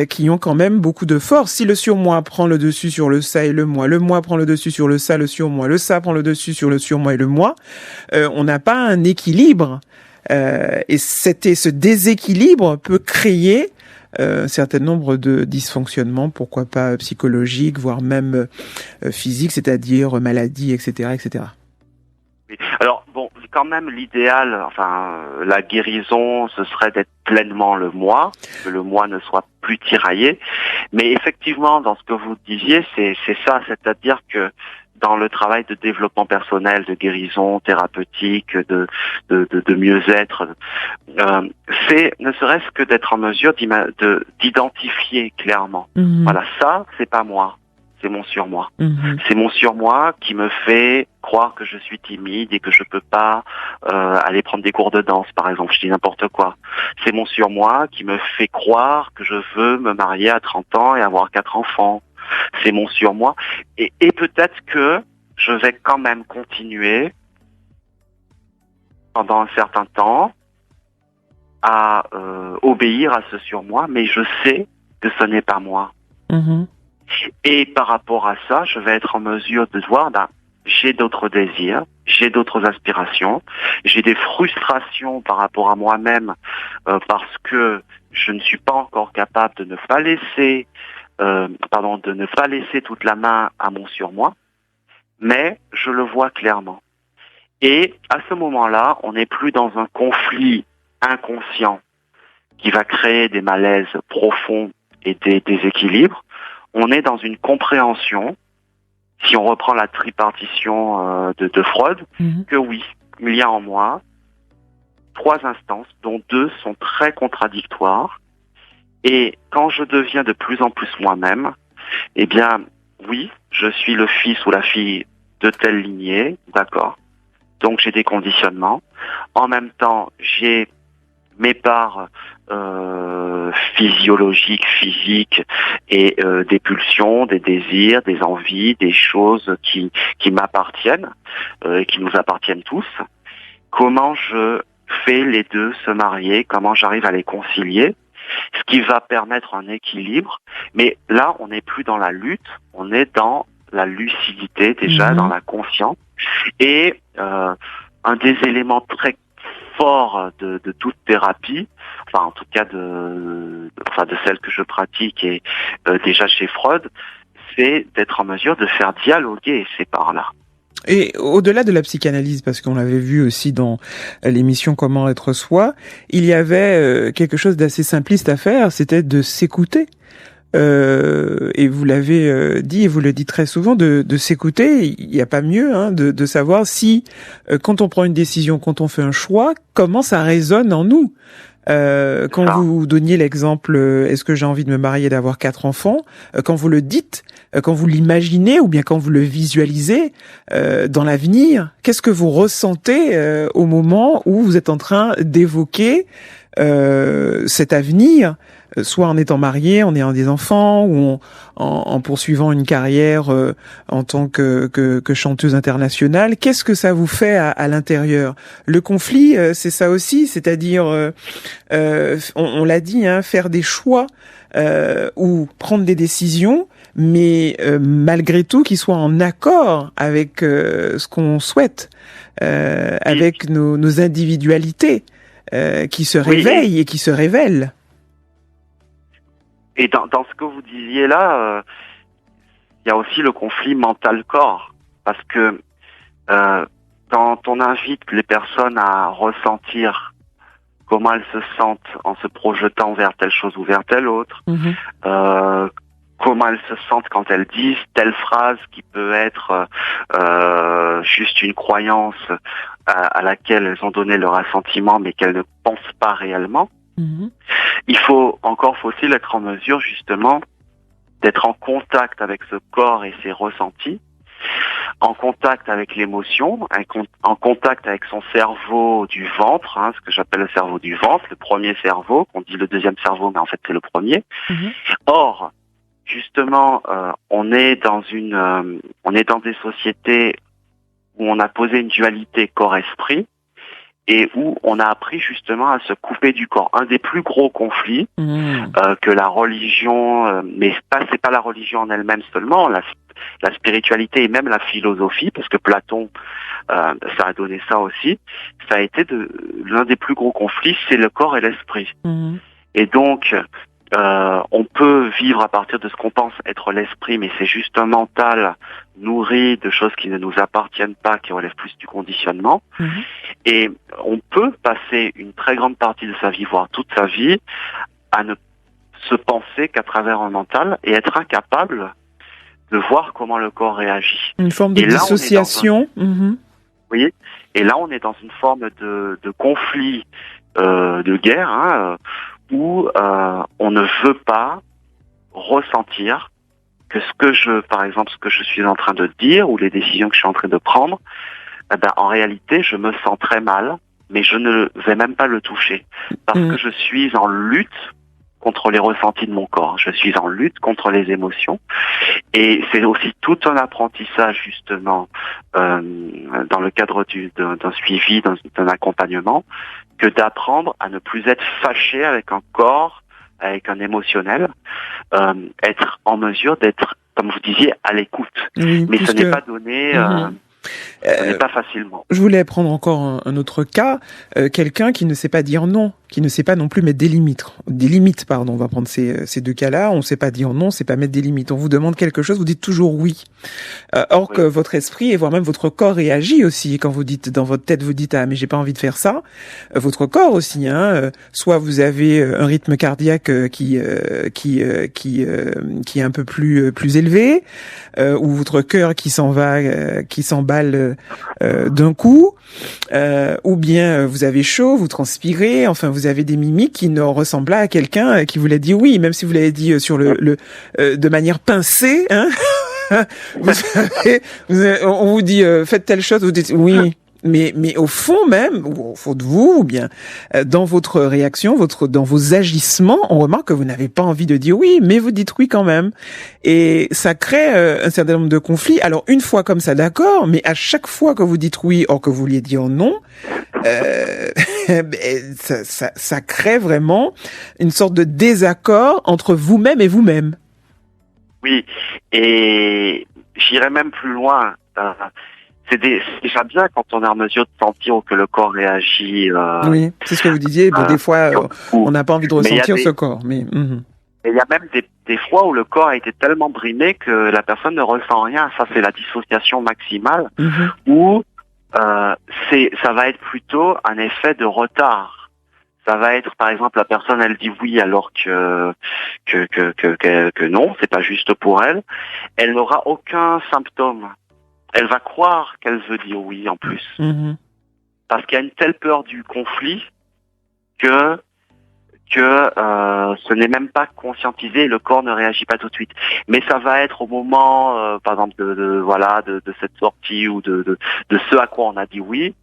qui ont quand même beaucoup de force. Si le surmoi prend le dessus sur le ça et le moi prend le dessus sur le ça, le surmoi, le ça prend le dessus sur le surmoi et le moi, on n'a pas un équilibre. Et ce déséquilibre peut créer un certain nombre de dysfonctionnements, pourquoi pas psychologiques, voire même physiques, c'est-à-dire maladies, etc., etc. Alors bon, quand même l'idéal, la guérison, ce serait d'être pleinement le moi, que le moi ne soit plus tiraillé. Mais effectivement, dans ce que vous disiez, c'est ça, c'est-à-dire que dans le travail de développement personnel, de guérison thérapeutique, de mieux-être, c'est ne serait-ce que d'être en mesure d'identifier clairement. Voilà, ça, c'est pas moi. C'est mon surmoi. C'est mon surmoi qui me fait croire que je suis timide et que je peux pas aller prendre des cours de danse, par exemple. Je dis n'importe quoi. C'est mon surmoi qui me fait croire que je veux me marier à 30 ans et avoir 4 enfants. C'est mon surmoi. Et peut-être que je vais quand même continuer pendant un certain temps à obéir à ce surmoi, mais je sais que ce n'est pas moi. Et par rapport à ça, je vais être en mesure de voir, j'ai d'autres désirs, j'ai d'autres aspirations, j'ai des frustrations par rapport à moi-même parce que je ne suis pas encore capable de ne pas laisser toute la main à mon surmoi, mais je le vois clairement. Et à ce moment-là, on n'est plus dans un conflit inconscient qui va créer des malaises profonds et des déséquilibres. On est dans une compréhension, si on reprend la tripartition de Freud, que oui, il y a en moi 3 instances, dont 2 sont très contradictoires. Et quand je deviens de plus en plus moi-même, eh bien, oui, je suis le fils ou la fille de telle lignée, d'accord. Donc j'ai des conditionnements. En même temps, j'ai mes parts physiologiques, physiques et des pulsions, des désirs, des envies, des choses qui m'appartiennent et qui nous appartiennent tous. Comment je fais les deux se marier, comment j'arrive à les concilier, ce qui va permettre un équilibre. Mais là, on n'est plus dans la lutte, on est dans la lucidité déjà, dans la conscience. Et un des éléments très forts de toute thérapie, en tout cas de celle que je pratique et déjà chez Freud, c'est d'être en mesure de faire dialoguer ces parts-là. Et au-delà de la psychanalyse, parce qu'on l'avait vu aussi dans l'émission Comment être soi, il y avait quelque chose d'assez simpliste à faire, c'était de s'écouter. Et vous l'avez dit et vous le dites très souvent, de s'écouter. Il n'y a pas mieux de savoir si, quand on prend une décision, quand on fait un choix, comment ça résonne en nous. Quand vous donniez l'exemple, est-ce que j'ai envie de me marier et d'avoir 4 enfants, quand vous le dites, quand vous l'imaginez ou bien quand vous le visualisez dans l'avenir, qu'est-ce que vous ressentez au moment où vous êtes en train d'évoquer cet avenir, soit en étant marié, en ayant des enfants, ou en poursuivant une carrière en tant que chanteuse internationale. Qu'est-ce que ça vous fait à l'intérieur? Le conflit, c'est ça aussi, c'est-à-dire, on l'a dit, hein, faire des choix ou prendre des décisions, mais malgré tout qui soient en accord avec ce qu'on souhaite, avec nos individualités qui se réveillent et qui se révèlent. Et dans ce que vous disiez là, il y a aussi le conflit mental-corps, parce que quand on invite les personnes à ressentir comment elles se sentent en se projetant vers telle chose ou vers telle autre, comment elles se sentent quand elles disent telle phrase qui peut être juste une croyance à laquelle elles ont donné leur assentiment mais qu'elles ne pensent pas réellement. Il faut-il être en mesure justement d'être en contact avec ce corps et ses ressentis, en contact avec l'émotion, en contact avec son cerveau du ventre, ce que j'appelle le cerveau du ventre, le premier cerveau, qu'on dit le deuxième cerveau, mais en fait c'est le premier. Or, justement, on est dans des sociétés où on a posé une dualité corps-esprit et où on a appris justement à se couper du corps. Un des plus gros conflits que la religion, mais c'est pas la religion en elle-même seulement, la spiritualité et même la philosophie, parce que Platon, ça a donné ça aussi, ça a été l'un des plus gros conflits, c'est le corps et l'esprit. Et donc, on peut vivre à partir de ce qu'on pense être l'esprit, mais c'est juste un mental nourri de choses qui ne nous appartiennent pas, qui relèvent plus du conditionnement. Et on peut passer une très grande partie de sa vie, voire toute sa vie, à ne se penser qu'à travers un mental et être incapable de voir comment le corps réagit. Une forme de dissociation. Vous voyez ? Et là, on est dans une forme de conflit, de guerre, où on ne veut pas ressentir que par exemple, ce que je suis en train de dire ou les décisions que je suis en train de prendre, en réalité, je me sens très mal, mais je ne vais même pas le toucher parce que je suis en lutte contre les ressentis de mon corps. Je suis en lutte contre les émotions. Et c'est aussi tout un apprentissage, justement, dans le cadre d'un suivi, d'un accompagnement, que d'apprendre à ne plus être fâché avec un corps, avec un émotionnel, être en mesure d'être, comme vous disiez, à l'écoute. Mais ce n'est pas donné... ce n'est pas facilement. Je voulais prendre encore un autre cas, quelqu'un qui ne sait pas dire non, qui ne sait pas non plus mettre des limites. On va prendre ces deux cas-là. On ne sait pas dire non, on ne sait pas mettre des limites. On vous demande quelque chose, vous dites toujours oui. Or que votre esprit et voire même votre corps réagit aussi. Quand vous dites dans votre tête, vous dites mais j'ai pas envie de faire ça. Votre corps aussi, soit vous avez un rythme cardiaque qui est un peu plus élevé, ou votre cœur qui s'emballe d'un coup, ou bien vous avez chaud, vous transpirez, enfin vous avez des mimiques qui ne ressemblent pas à quelqu'un qui vous l'a dit oui, même si vous l'avez dit de manière pincée, on vous dit faites telle chose, vous dites oui. Mais au fond même, ou au fond de vous, ou bien dans votre réaction, dans vos agissements, on remarque que vous n'avez pas envie de dire oui, mais vous dites oui quand même. Et ça crée un certain nombre de conflits. Alors une fois comme ça, d'accord, mais à chaque fois que vous dites oui, or que vous vouliez dire non, ça crée vraiment une sorte de désaccord entre vous-même et vous-même. Oui, et j'irais même plus loin. C'est déjà bien quand on est en mesure de sentir que le corps réagit. Oui, c'est ce que vous disiez. Des fois, on n'a pas envie de ressentir ce corps. Mais il y a même des fois où le corps a été tellement brimé que la personne ne ressent rien. Ça, c'est la dissociation maximale. Où ça va être plutôt un effet de retard. Ça va être, par exemple, la personne, elle dit oui alors que non, c'est pas juste pour elle. Elle n'aura aucun symptôme. Elle va croire qu'elle veut dire oui en plus. Parce qu'il y a une telle peur du conflit que ce n'est même pas conscientisé et le corps ne réagit pas tout de suite. Mais ça va être au moment, par exemple, de cette sortie ou de ce à quoi on a dit oui,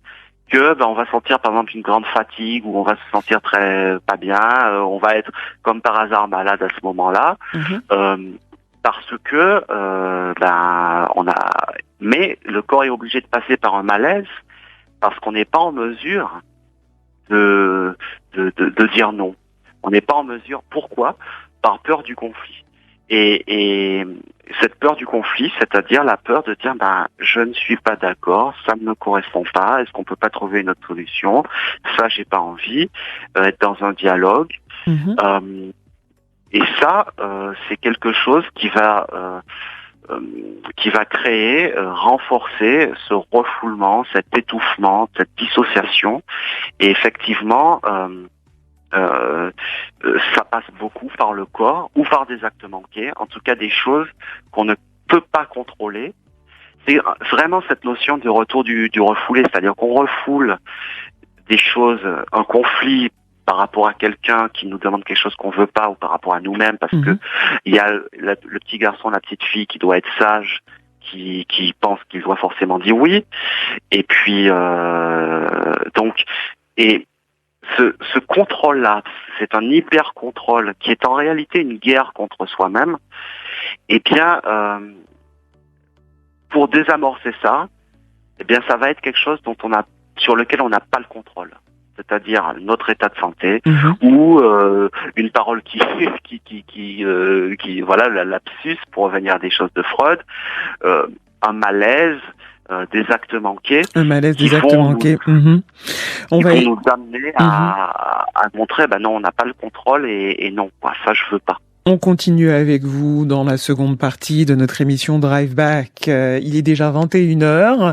que on va sentir par exemple une grande fatigue ou on va se sentir très pas bien, on va être comme par hasard malade à ce moment-là, parce que mais le corps est obligé de passer par un malaise parce qu'on n'est pas en mesure de dire non. On n'est pas en mesure. Pourquoi ? Par peur du conflit. Et cette peur du conflit, c'est-à-dire la peur de dire je ne suis pas d'accord, ça ne me correspond pas, est-ce qu'on peut pas trouver une autre solution ? Ça, j'ai pas envie, être dans un dialogue. Et ça, c'est quelque chose qui va créer, renforcer ce refoulement, cet étouffement, cette dissociation. Et effectivement, ça passe beaucoup par le corps ou par des actes manqués, en tout cas des choses qu'on ne peut pas contrôler. C'est vraiment cette notion de retour du refoulé, c'est-à-dire qu'on refoule des choses, un conflit par rapport à quelqu'un qui nous demande quelque chose qu'on veut pas ou par rapport à nous-mêmes, parce que il y a le petit garçon, la petite fille qui doit être sage, qui pense qu'il doit forcément dire oui, et puis ce contrôle-là, c'est un hyper-contrôle qui est en réalité une guerre contre soi-même. Eh bien, pour désamorcer ça, eh bien, ça va être quelque chose sur lequel on n'a pas le contrôle. C'est-à-dire notre état de santé ou une parole qui voilà, la lapsus pour revenir à des choses de Freud, un malaise. Des actes manqués. Un malaise des actes manqués. On va nous amener à montrer, non, on n'a pas le contrôle et non, ça je veux pas. On continue avec vous dans la seconde partie de notre émission Drive Back. Il est déjà 21h.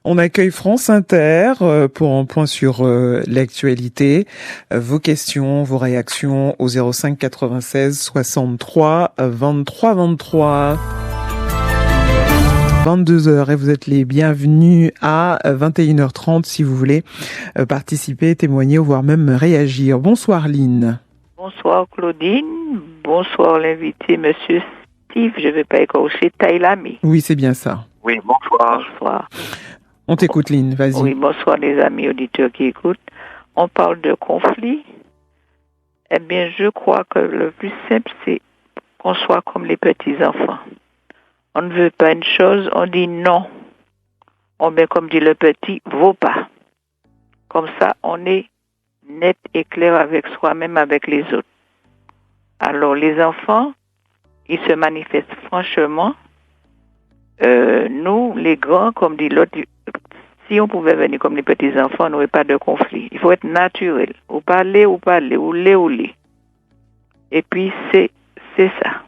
On accueille France Inter pour un point sur l'actualité. Vos questions, vos réactions au 05 96 63 23 23. 22h et vous êtes les bienvenus à 21h30 si vous voulez participer, témoigner ou voire même réagir. Bonsoir Lynn. Bonsoir Claudine, bonsoir l'invité Monsieur Steve, je ne vais pas écorcher, Tailami. Oui, c'est bien ça. Oui, bonsoir. Bonsoir. On t'écoute Lynn, vas-y. Oui, bonsoir les amis auditeurs qui écoutent. On parle de conflit. Eh bien, je crois que le plus simple, c'est qu'on soit comme les petits-enfants. On ne veut pas une chose, on dit non. On met, comme dit le petit, vaut pas. Comme ça, on est net et clair avec soi-même, avec les autres. Alors, les enfants, ils se manifestent franchement. Nous, les grands, comme dit l'autre, si on pouvait venir comme les petits-enfants, on n'aurait pas de conflit. Il faut être naturel. Ou parler, ou lait. Et puis, c'est ça.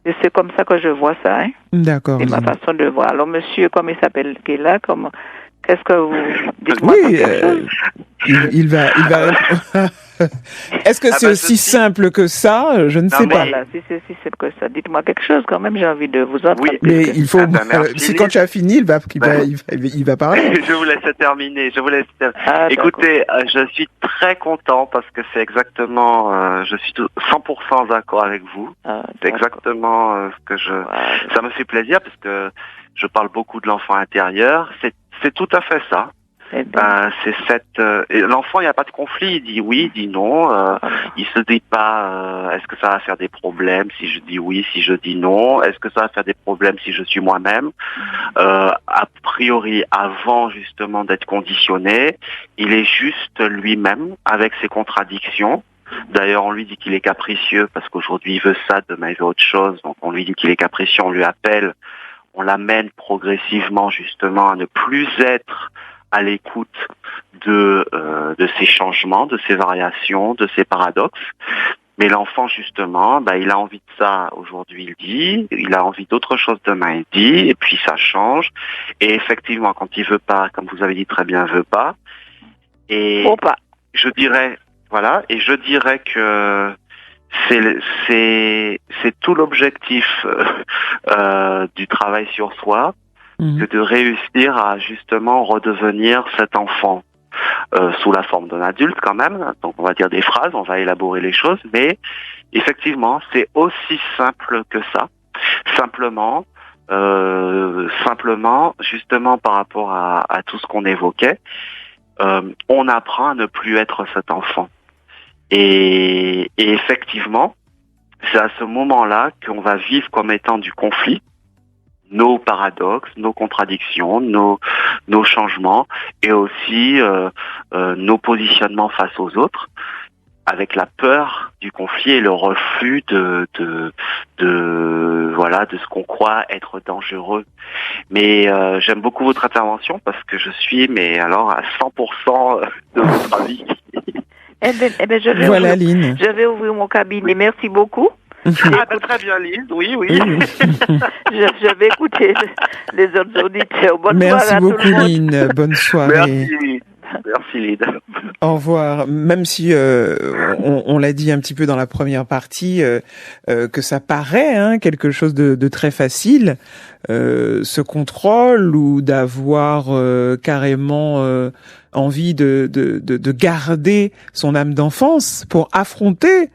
Et c'est comme ça que je vois ça. D'accord. C'est ma façon de voir. Alors, monsieur, comment il s'appelle, qui est là, qu'est-ce que vous dites-moi? Oui, il va. Est-ce que c'est aussi simple que ça? Je ne sais pas. Voilà, si c'est aussi simple que ça, dites-moi quelque chose quand même. J'ai envie de vous entendre. Oui, mais il faut. C'est quand tu as fini, il va parler. Je vous laisse terminer. Écoutez, je suis très content parce que c'est exactement. Je suis 100% d'accord avec vous. C'est exactement ce que je. Ça me fait plaisir parce que je parle beaucoup de l'enfant intérieur. C'est tout à fait ça. C'est l'enfant, il n'y a pas de conflit, il dit oui, il dit non, il se dit pas est-ce que ça va faire des problèmes si je dis oui, si je dis non, est-ce que ça va faire des problèmes si je suis moi-même. A priori, avant justement d'être conditionné, il est juste lui-même avec ses contradictions. D'ailleurs, on lui dit qu'il est capricieux parce qu'aujourd'hui il veut ça, demain il veut autre chose, donc on lui dit qu'il est capricieux, on lui appelle, on l'amène progressivement justement à ne plus être à l'écoute de ces changements, de ces variations, de ces paradoxes. Mais l'enfant, justement, il a envie de ça aujourd'hui, il dit, il a envie d'autre chose demain, il dit, et puis ça change. Et effectivement, quand il veut pas, comme vous avez dit très bien, veut pas. Et je dirais que c'est tout l'objectif du travail sur soi, que de réussir à justement redevenir cet enfant sous la forme d'un adulte quand même. Donc on va dire des phrases, on va élaborer les choses, mais effectivement c'est aussi simple que ça. Simplement, simplement, justement par rapport à tout ce qu'on évoquait, on apprend à ne plus être cet enfant. Et effectivement, c'est à ce moment-là qu'on va vivre comme étant du conflit, nos paradoxes, nos contradictions, nos changements, et aussi nos positionnements face aux autres, avec la peur du conflit et le refus de ce qu'on croit être dangereux. Mais j'aime beaucoup votre intervention parce que je suis à 100% de votre avis. Je vais ouvrir mon cabinet. Merci beaucoup. Très bien, Lise. Oui. Je vais écouter les autres auditeurs. Merci beaucoup, Lynn. Bonne soirée. Merci, Lynn. Au revoir. Même si on l'a dit un petit peu dans la première partie, que ça paraît quelque chose de très facile, ce contrôle ou d'avoir carrément envie de garder son âme d'enfance pour affronter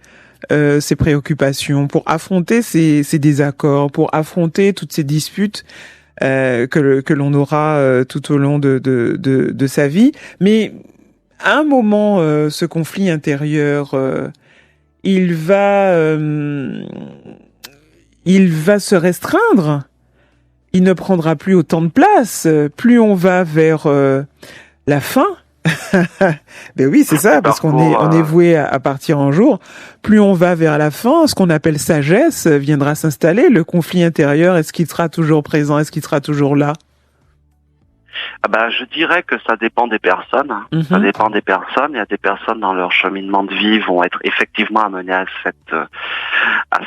ses préoccupations, pour affronter ses désaccords, pour affronter toutes ces disputes que l'on aura tout au long de sa vie. Mais à un moment, ce conflit intérieur, il va se restreindre. Il ne prendra plus autant de place. Plus on va vers la fin. Ben oui, c'est ça, parce on est voué à partir un jour. Plus on va vers la fin, ce qu'on appelle sagesse viendra s'installer. Le conflit intérieur, est-ce qu'il sera toujours présent? Est-ce qu'il sera toujours là? Je dirais que ça dépend des personnes. Ça dépend des personnes. Il y a des personnes dans leur cheminement de vie vont être effectivement amenées à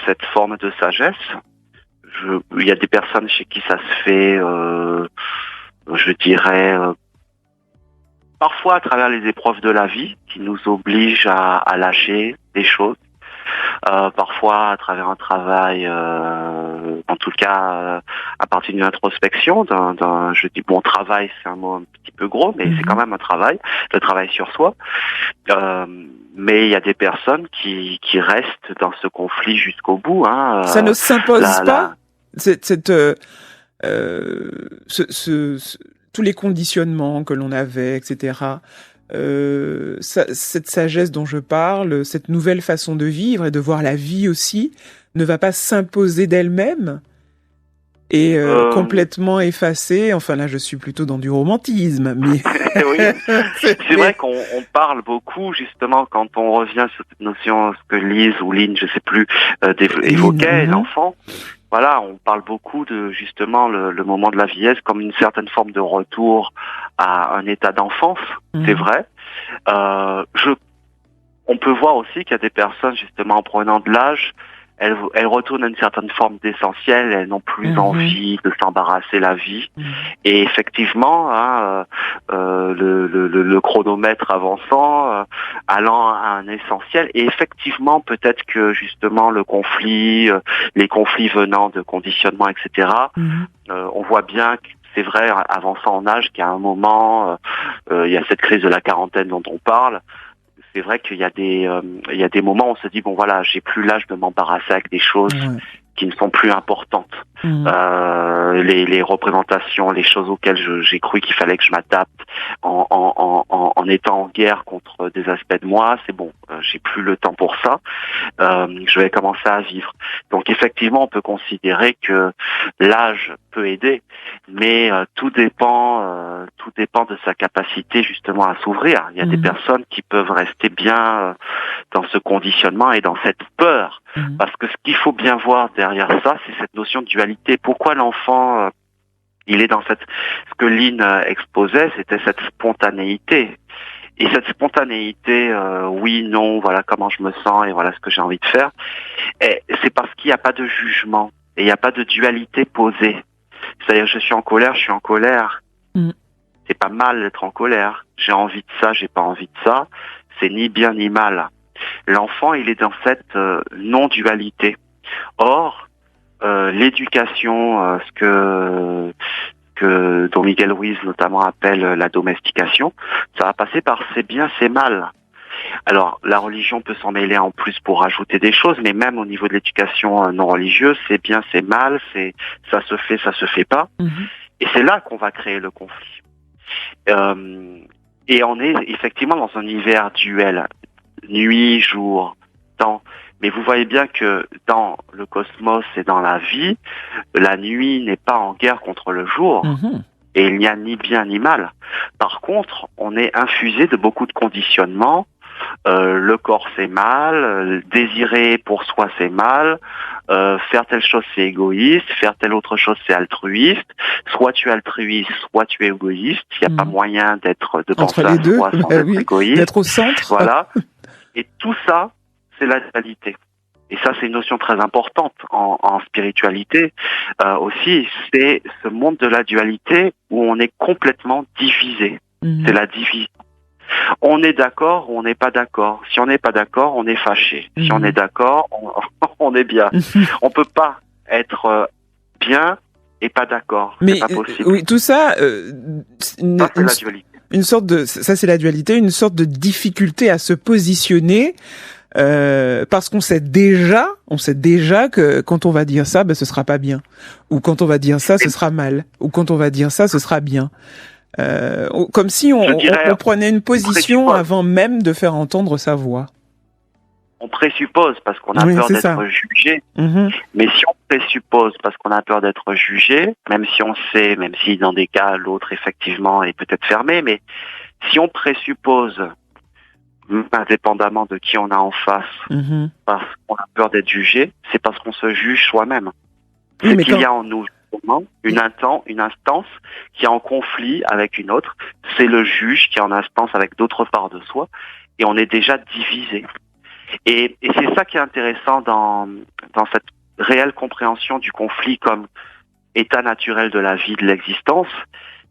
cette forme de sagesse. Il y a des personnes chez qui ça se fait, je dirais, parfois à travers les épreuves de la vie qui nous obligent à lâcher des choses. Parfois à travers un travail, en tout cas à partir d'une introspection, je dis bon, travail c'est un mot un petit peu gros, mais c'est quand même un travail, le travail sur soi. Mais il y a des personnes qui restent dans ce conflit jusqu'au bout. Ça ne s'impose pas. Tous les conditionnements que l'on avait, etc. Cette sagesse dont je parle, cette nouvelle façon de vivre et de voir la vie aussi, ne va pas s'imposer d'elle-même et complètement effacer. Enfin là, je suis plutôt dans du romantisme, mais oui. C'est vrai qu'on parle beaucoup justement quand on revient sur cette notion, ce que Lise ou Lynn, je sais plus, évoquait, l'enfant. Voilà, on parle beaucoup de justement le moment de la vieillesse comme une certaine forme de retour à un état d'enfance. C'est vrai. On peut voir aussi qu'il y a des personnes justement en prenant de l'âge, elles retournent à une certaine forme d'essentiel, elles n'ont plus envie de s'embarrasser la vie. Et effectivement, le chronomètre avançant, allant à un essentiel, et effectivement peut-être que justement le conflit, les conflits venant de conditionnement, etc., on voit bien que c'est vrai, avançant en âge, qu'à un moment, il y a cette crise de la quarantaine dont on parle. C'est vrai qu'il y a des moments où on se dit bon voilà, j'ai plus l'âge de m'embarrasser avec des choses qui ne sont plus importantes. Les représentations, les choses auxquelles j'ai cru qu'il fallait que je m'adapte en étant en guerre contre des aspects de moi, c'est bon, j'ai plus le temps pour ça. Je vais commencer à vivre. Donc effectivement, on peut considérer que l'âge peut aider, mais tout dépend de sa capacité justement à s'ouvrir. Il y a des personnes qui peuvent rester bien dans ce conditionnement et dans cette peur, parce que ce qu'il faut bien voir derrière ça, c'est cette notion de dualité. Pourquoi l'enfant il est dans ce que Lynn exposait, c'était cette spontanéité. Et cette spontanéité, oui, non, voilà comment je me sens et voilà ce que j'ai envie de faire, et c'est parce qu'il n'y a pas de jugement et il n'y a pas de dualité posée. C'est-à-dire, je suis en colère. C'est pas mal d'être en colère. J'ai envie de ça, j'ai pas envie de ça. C'est ni bien ni mal. L'enfant, il est dans cette non-dualité. Or, l'éducation, ce que Don Miguel Ruiz notamment appelle la domestication, ça va passer par c'est bien, c'est mal. Alors, la religion peut s'en mêler en plus pour rajouter des choses, mais même au niveau de l'éducation non religieuse, c'est bien, c'est mal, ça se fait pas. Et c'est là qu'on va créer le conflit. Et on est effectivement dans un univers duel, nuit, jour, temps. Mais vous voyez bien que dans le cosmos et dans la vie, la nuit n'est pas en guerre contre le jour. Et il n'y a ni bien ni mal. Par contre, on est infusé de beaucoup de conditionnements. Le corps c'est mal, désirer pour soi c'est mal, faire telle chose c'est égoïste, faire telle autre chose c'est altruiste. Soit tu es altruiste, soit tu es égoïste. Il n'y a pas moyen de penser à soi sans être égoïste. D'être au centre. Voilà. Et tout ça, c'est la dualité. Et ça, c'est une notion très importante en spiritualité aussi. C'est ce monde de la dualité où on est complètement divisé. C'est la division. On est d'accord ou on n'est pas d'accord. Si on n'est pas d'accord, on est fâché. Si on est d'accord, on est bien. On peut pas être bien et pas d'accord. C'est pas possible. Oui, tout ça, c'est la dualité. Ça c'est la dualité, une sorte de difficulté à se positionner. Parce qu'on sait déjà que quand on va dire ça, ce sera pas bien, ou quand on va dire ça, ce sera mal, ou quand on va dire ça, ce sera bien. Comme si on prenait une position avant même de faire entendre sa voix. On présuppose parce qu'on a peur d'être jugé. Mais si on présuppose parce qu'on a peur d'être jugé, même si on sait, même si dans des cas l'autre effectivement est peut-être fermé, mais si on présuppose indépendamment de qui on a en face, parce qu'on a peur d'être jugé, c'est parce qu'on se juge soi-même. C'est qu'il y a en nous une instance qui est en conflit avec une autre. C'est le juge qui est en instance avec d'autres parts de soi, et on est déjà divisé. Et c'est ça qui est intéressant dans cette réelle compréhension du conflit comme état naturel de la vie, de l'existence.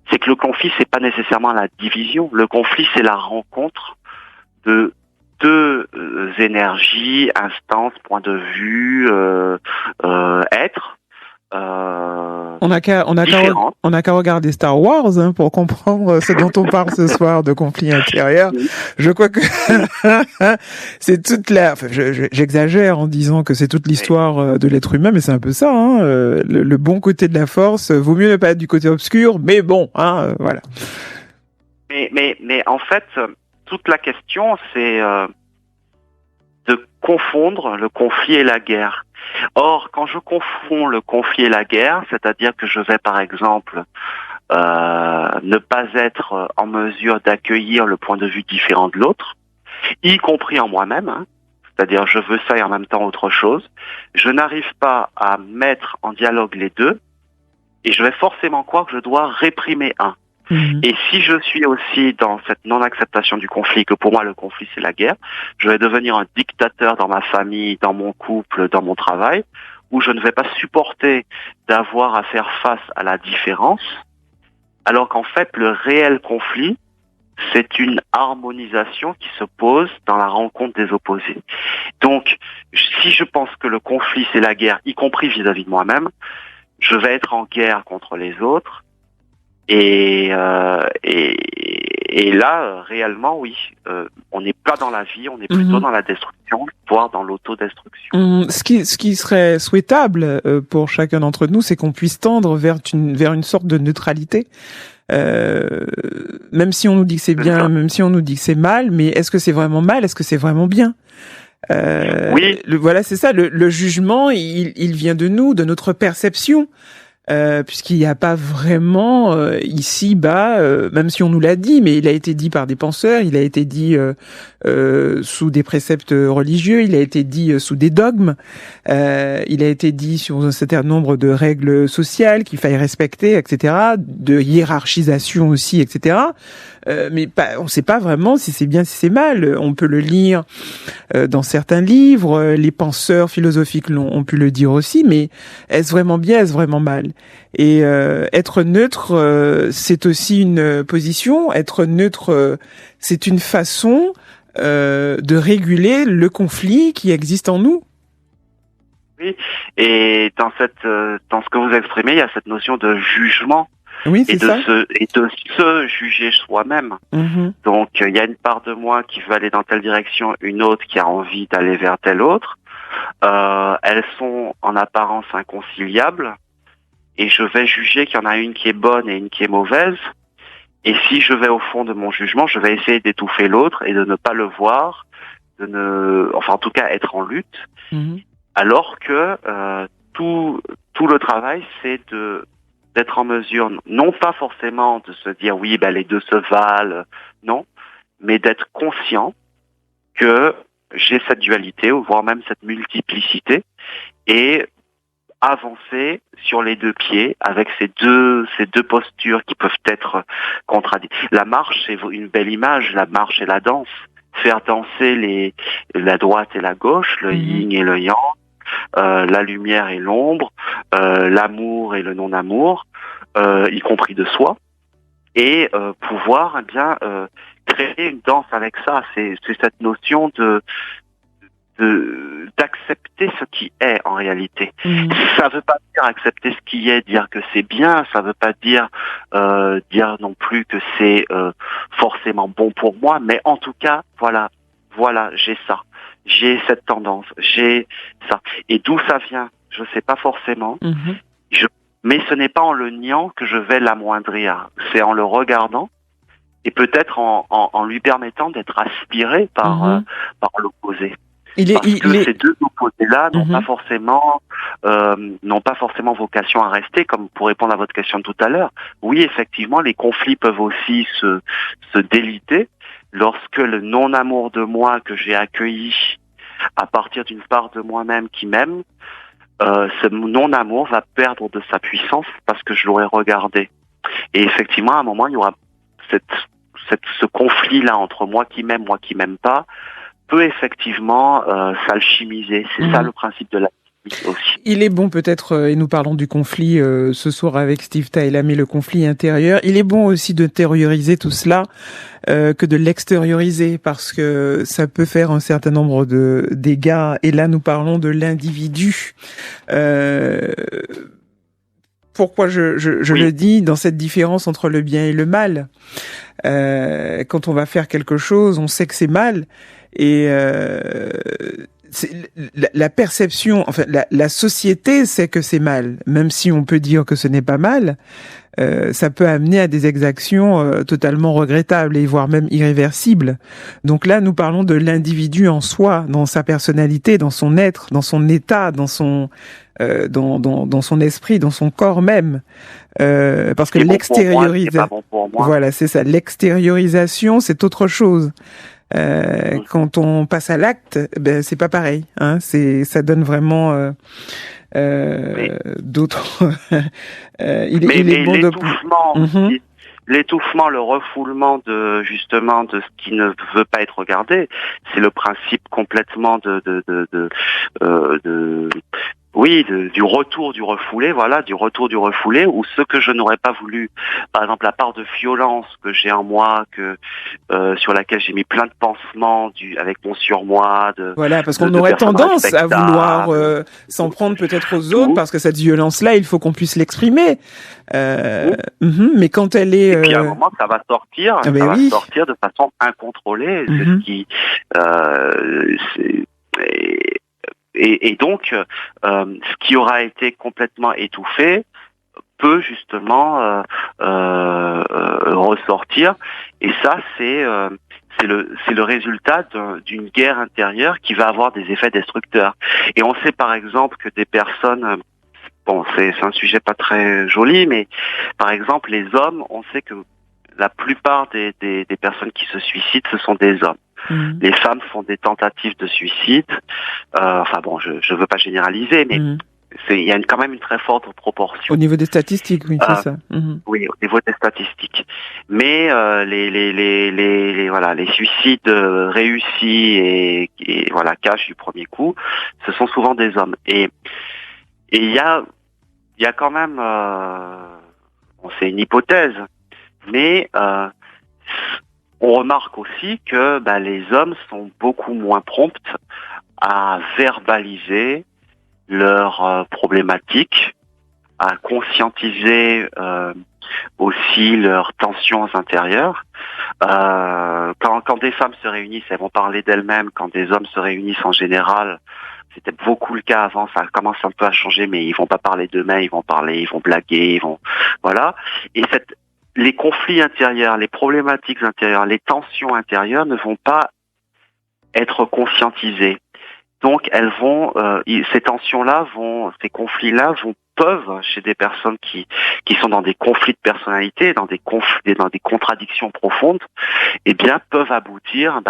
C'est que le conflit, c'est pas nécessairement la division. Le conflit, c'est la rencontre de deux énergies, instances, points de vue, êtres. On n'a qu'à regarder Star Wars pour comprendre ce dont on parle ce soir de conflit intérieur. Je crois que c'est toute j'exagère en disant que c'est toute l'histoire de l'être humain, mais c'est un peu ça. Le bon côté de la force, vaut mieux ne pas être du côté obscur, mais bon, voilà. Mais en fait, toute la question, c'est de confondre le conflit et la guerre. Or, quand je confonds le conflit et la guerre, c'est-à-dire que je vais, par exemple, ne pas être en mesure d'accueillir le point de vue différent de l'autre, y compris en moi-même, c'est-à-dire je veux ça et en même temps autre chose, je n'arrive pas à mettre en dialogue les deux, et je vais forcément croire que je dois réprimer un. Et si je suis aussi dans cette non-acceptation du conflit, que pour moi le conflit c'est la guerre, je vais devenir un dictateur dans ma famille, dans mon couple, dans mon travail, où je ne vais pas supporter d'avoir à faire face à la différence, alors qu'en fait le réel conflit, c'est une harmonisation qui se pose dans la rencontre des opposés. Donc, si je pense que le conflit c'est la guerre, y compris vis-à-vis de moi-même, je vais être en guerre contre les autres. Et là, réellement, oui, on n'est pas dans la vie, on est plutôt dans la destruction, voire dans l'autodestruction. Ce qui serait souhaitable pour chacun d'entre nous, c'est qu'on puisse tendre vers une sorte de neutralité. Même si on nous dit que c'est bien, même si on nous dit que c'est mal, mais est-ce que c'est vraiment mal? Est-ce que c'est vraiment bien? Oui. Voilà, c'est ça. Le jugement, il vient de nous, de notre perception. Puisqu'il n'y a pas vraiment ici-bas, même si on nous l'a dit, mais il a été dit par des penseurs, il a été dit sous des préceptes religieux, il a été dit sous des dogmes, il a été dit sur un certain nombre de règles sociales qu'il faille respecter, etc., de hiérarchisation aussi, etc., mais on ne sait pas vraiment si c'est bien, si c'est mal. On peut le lire dans certains livres, les penseurs philosophiques ont pu le dire aussi, mais est-ce vraiment bien, est-ce vraiment mal? Et être neutre, c'est aussi une position. Être neutre, c'est une façon de réguler le conflit qui existe en nous. Oui, et dans ce que vous exprimez, il y a cette notion de jugement. Oui, c'est ça. et de se juger soi-même. Donc, il y a une part de moi qui veut aller dans telle direction, une autre qui a envie d'aller vers telle autre. Elles sont en apparence inconciliables et je vais juger qu'il y en a une qui est bonne et une qui est mauvaise. Et si je vais au fond de mon jugement, je vais essayer d'étouffer l'autre et de ne pas le voir, enfin en tout cas être en lutte. Alors que tout le travail, c'est d'être en mesure, non pas forcément de se dire oui, les deux se valent, non, mais d'être conscient que j'ai cette dualité, ou voire même cette multiplicité, et avancer sur les deux pieds avec ces deux postures qui peuvent être contradictoires. La marche, c'est une belle image, la marche et la danse. Faire danser la droite et la gauche, le yin et le yang, la lumière et l'ombre, l'amour et le non-amour, y compris de soi, et pouvoir créer une danse avec ça. C'est cette notion d'accepter ce qui est en réalité. Ça veut pas dire accepter ce qui est, dire que c'est bien, ça veut pas dire non plus que c'est forcément bon pour moi, mais en tout cas, voilà, j'ai ça. J'ai cette tendance, j'ai ça. Et d'où ça vient, je sais pas forcément. Mais ce n'est pas en le niant que je vais l'amoindrir. C'est en le regardant et peut-être en lui permettant d'être aspiré par l'opposé. Ces deux opposés-là n'ont pas forcément vocation à rester, comme pour répondre à votre question de tout à l'heure. Oui, effectivement, les conflits peuvent aussi se déliter lorsque le non-amour de moi que j'ai accueilli à partir d'une part de moi-même qui m'aime, ce non-amour va perdre de sa puissance parce que je l'aurais regardé. Et effectivement, à un moment, il y aura ce conflit-là entre moi qui m'aime pas, peut effectivement s'alchimiser. C'est ça le principe de la aussi. Il est bon peut-être, et nous parlons du conflit ce soir avec Steve Tailamé, le conflit intérieur, il est bon aussi d'intérioriser tout cela que de l'extérioriser, parce que ça peut faire un certain nombre de dégâts, et là nous parlons de l'individu. Pourquoi je le dis, dans cette différence entre le bien et le mal. Quand on va faire quelque chose, on sait que c'est mal, et la perception, enfin la société sait que c'est mal, même si on peut dire que ce n'est pas mal. Ça peut amener à des exactions totalement regrettables et voire même irréversibles. Donc là, nous parlons de l'individu en soi, dans sa personnalité, dans son être, dans son état, dans son esprit, dans son corps même. Parce que l'extériorisation, voilà, c'est ça. L'extériorisation, c'est autre chose. Quand on passe à l'acte, c'est pas pareil. Hein. Ça donne vraiment d'autres. Il est bon de. L'étouffement, le refoulement de ce qui ne veut pas être regardé, c'est le principe complètement du retour du refoulé, ou ce que je n'aurais pas voulu, par exemple la part de violence que j'ai en moi, sur laquelle j'ai mis plein de pansements avec mon surmoi. Voilà, parce qu'on aurait tendance à vouloir s'en prendre peut-être aux autres, parce que cette violence-là, il faut qu'on puisse l'exprimer. Mais quand elle est... Et puis à un moment, ça va sortir, sortir de façon incontrôlée. C'est ce qui... Et donc, ce qui aura été complètement étouffé peut justement ressortir. Et ça, c'est le résultat d'une guerre intérieure qui va avoir des effets destructeurs. Et on sait par exemple que des personnes... Bon, c'est un sujet pas très joli, mais par exemple, les hommes, on sait que la plupart des personnes qui se suicident, ce sont des hommes. Les femmes font des tentatives de suicide. Je veux pas généraliser, mais il y a quand même une très forte proportion. Au niveau des statistiques, oui, c'est ça. Oui, au niveau des statistiques. Mais les suicides réussis et cash du premier coup, ce sont souvent des hommes. Et il y a quand même, c'est une hypothèse, mais on remarque aussi que les hommes sont beaucoup moins prompts à verbaliser leurs problématiques, à conscientiser aussi leurs tensions intérieures. Quand des femmes se réunissent, elles vont parler d'elles-mêmes. Quand des hommes se réunissent en général, c'était beaucoup le cas avant, ça commence un peu à changer, mais ils vont pas parler d'eux-mêmes, ils vont blaguer, voilà. Et les conflits intérieurs, les problématiques intérieures, les tensions intérieures ne vont pas être conscientisées. Donc elles vont, ces tensions-là ces conflits-là peuvent, chez des personnes qui sont dans des conflits de personnalité, dans des contradictions profondes, eh bien peuvent aboutir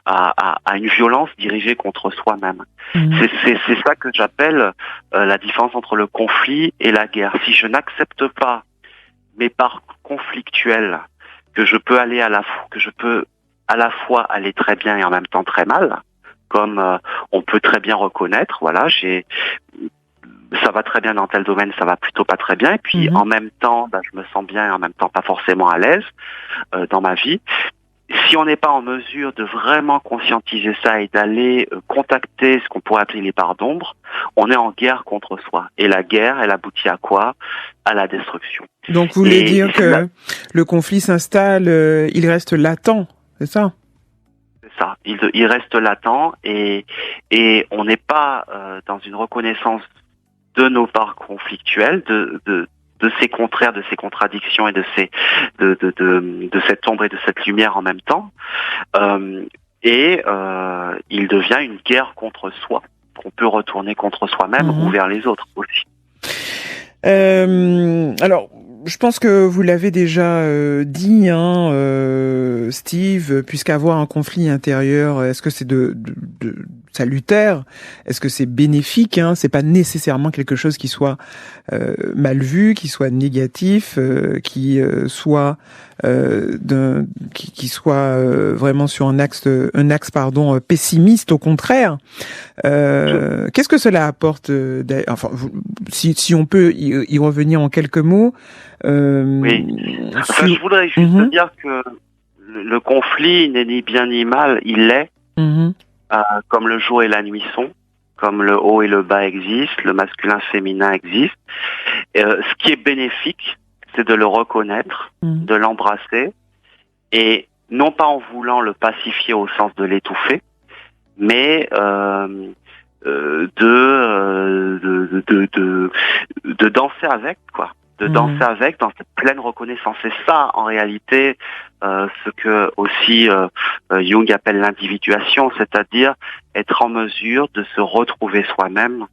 à une violence dirigée contre soi-même. C'est ça que j'appelle la différence entre le conflit et la guerre. Si je n'accepte pas mes parts conflictuelles, que je peux à la fois aller très bien et en même temps très mal, comme on peut très bien reconnaître, voilà, ça va très bien dans tel domaine, ça va plutôt pas très bien, et puis en même temps, je me sens bien et en même temps pas forcément à l'aise dans ma vie. Si on n'est pas en mesure de vraiment conscientiser ça et d'aller contacter ce qu'on pourrait appeler les parts d'ombre, on est en guerre contre soi. Et la guerre, elle aboutit à quoi? À la destruction. Donc vous voulez dire que le conflit s'installe, il reste latent, c'est ça? Ça, il reste latent et on n'est pas dans une reconnaissance de nos parts conflictuelles, de ces contraires, de ces contradictions et de cette ombre et de cette lumière en même temps, il devient une guerre contre soi qu'on peut retourner contre soi-même ou vers les autres aussi. Alors, je pense que vous l'avez déjà dit, Steve, puisqu'avoir un conflit intérieur, est-ce que c'est de salutaire? Est-ce que c'est bénéfique? C'est pas nécessairement quelque chose qui soit mal vu, qui soit négatif, qui soit vraiment sur un axe pessimiste. Au contraire, qu'est-ce que cela apporte? Enfin, si on peut y revenir en quelques mots. Oui. Enfin, je voudrais juste dire que le conflit n'est ni bien ni mal, il l'est. Comme le jour et la nuit sont, comme le haut et le bas existent, le masculin féminin existe. Ce qui est bénéfique, c'est de le reconnaître, de l'embrasser, et non pas en voulant le pacifier au sens de l'étouffer, mais de danser avec, quoi. De danser avec dans cette pleine reconnaissance. C'est ça, en réalité, ce que aussi Jung appelle l'individuation, c'est-à-dire être en mesure de se retrouver soi-même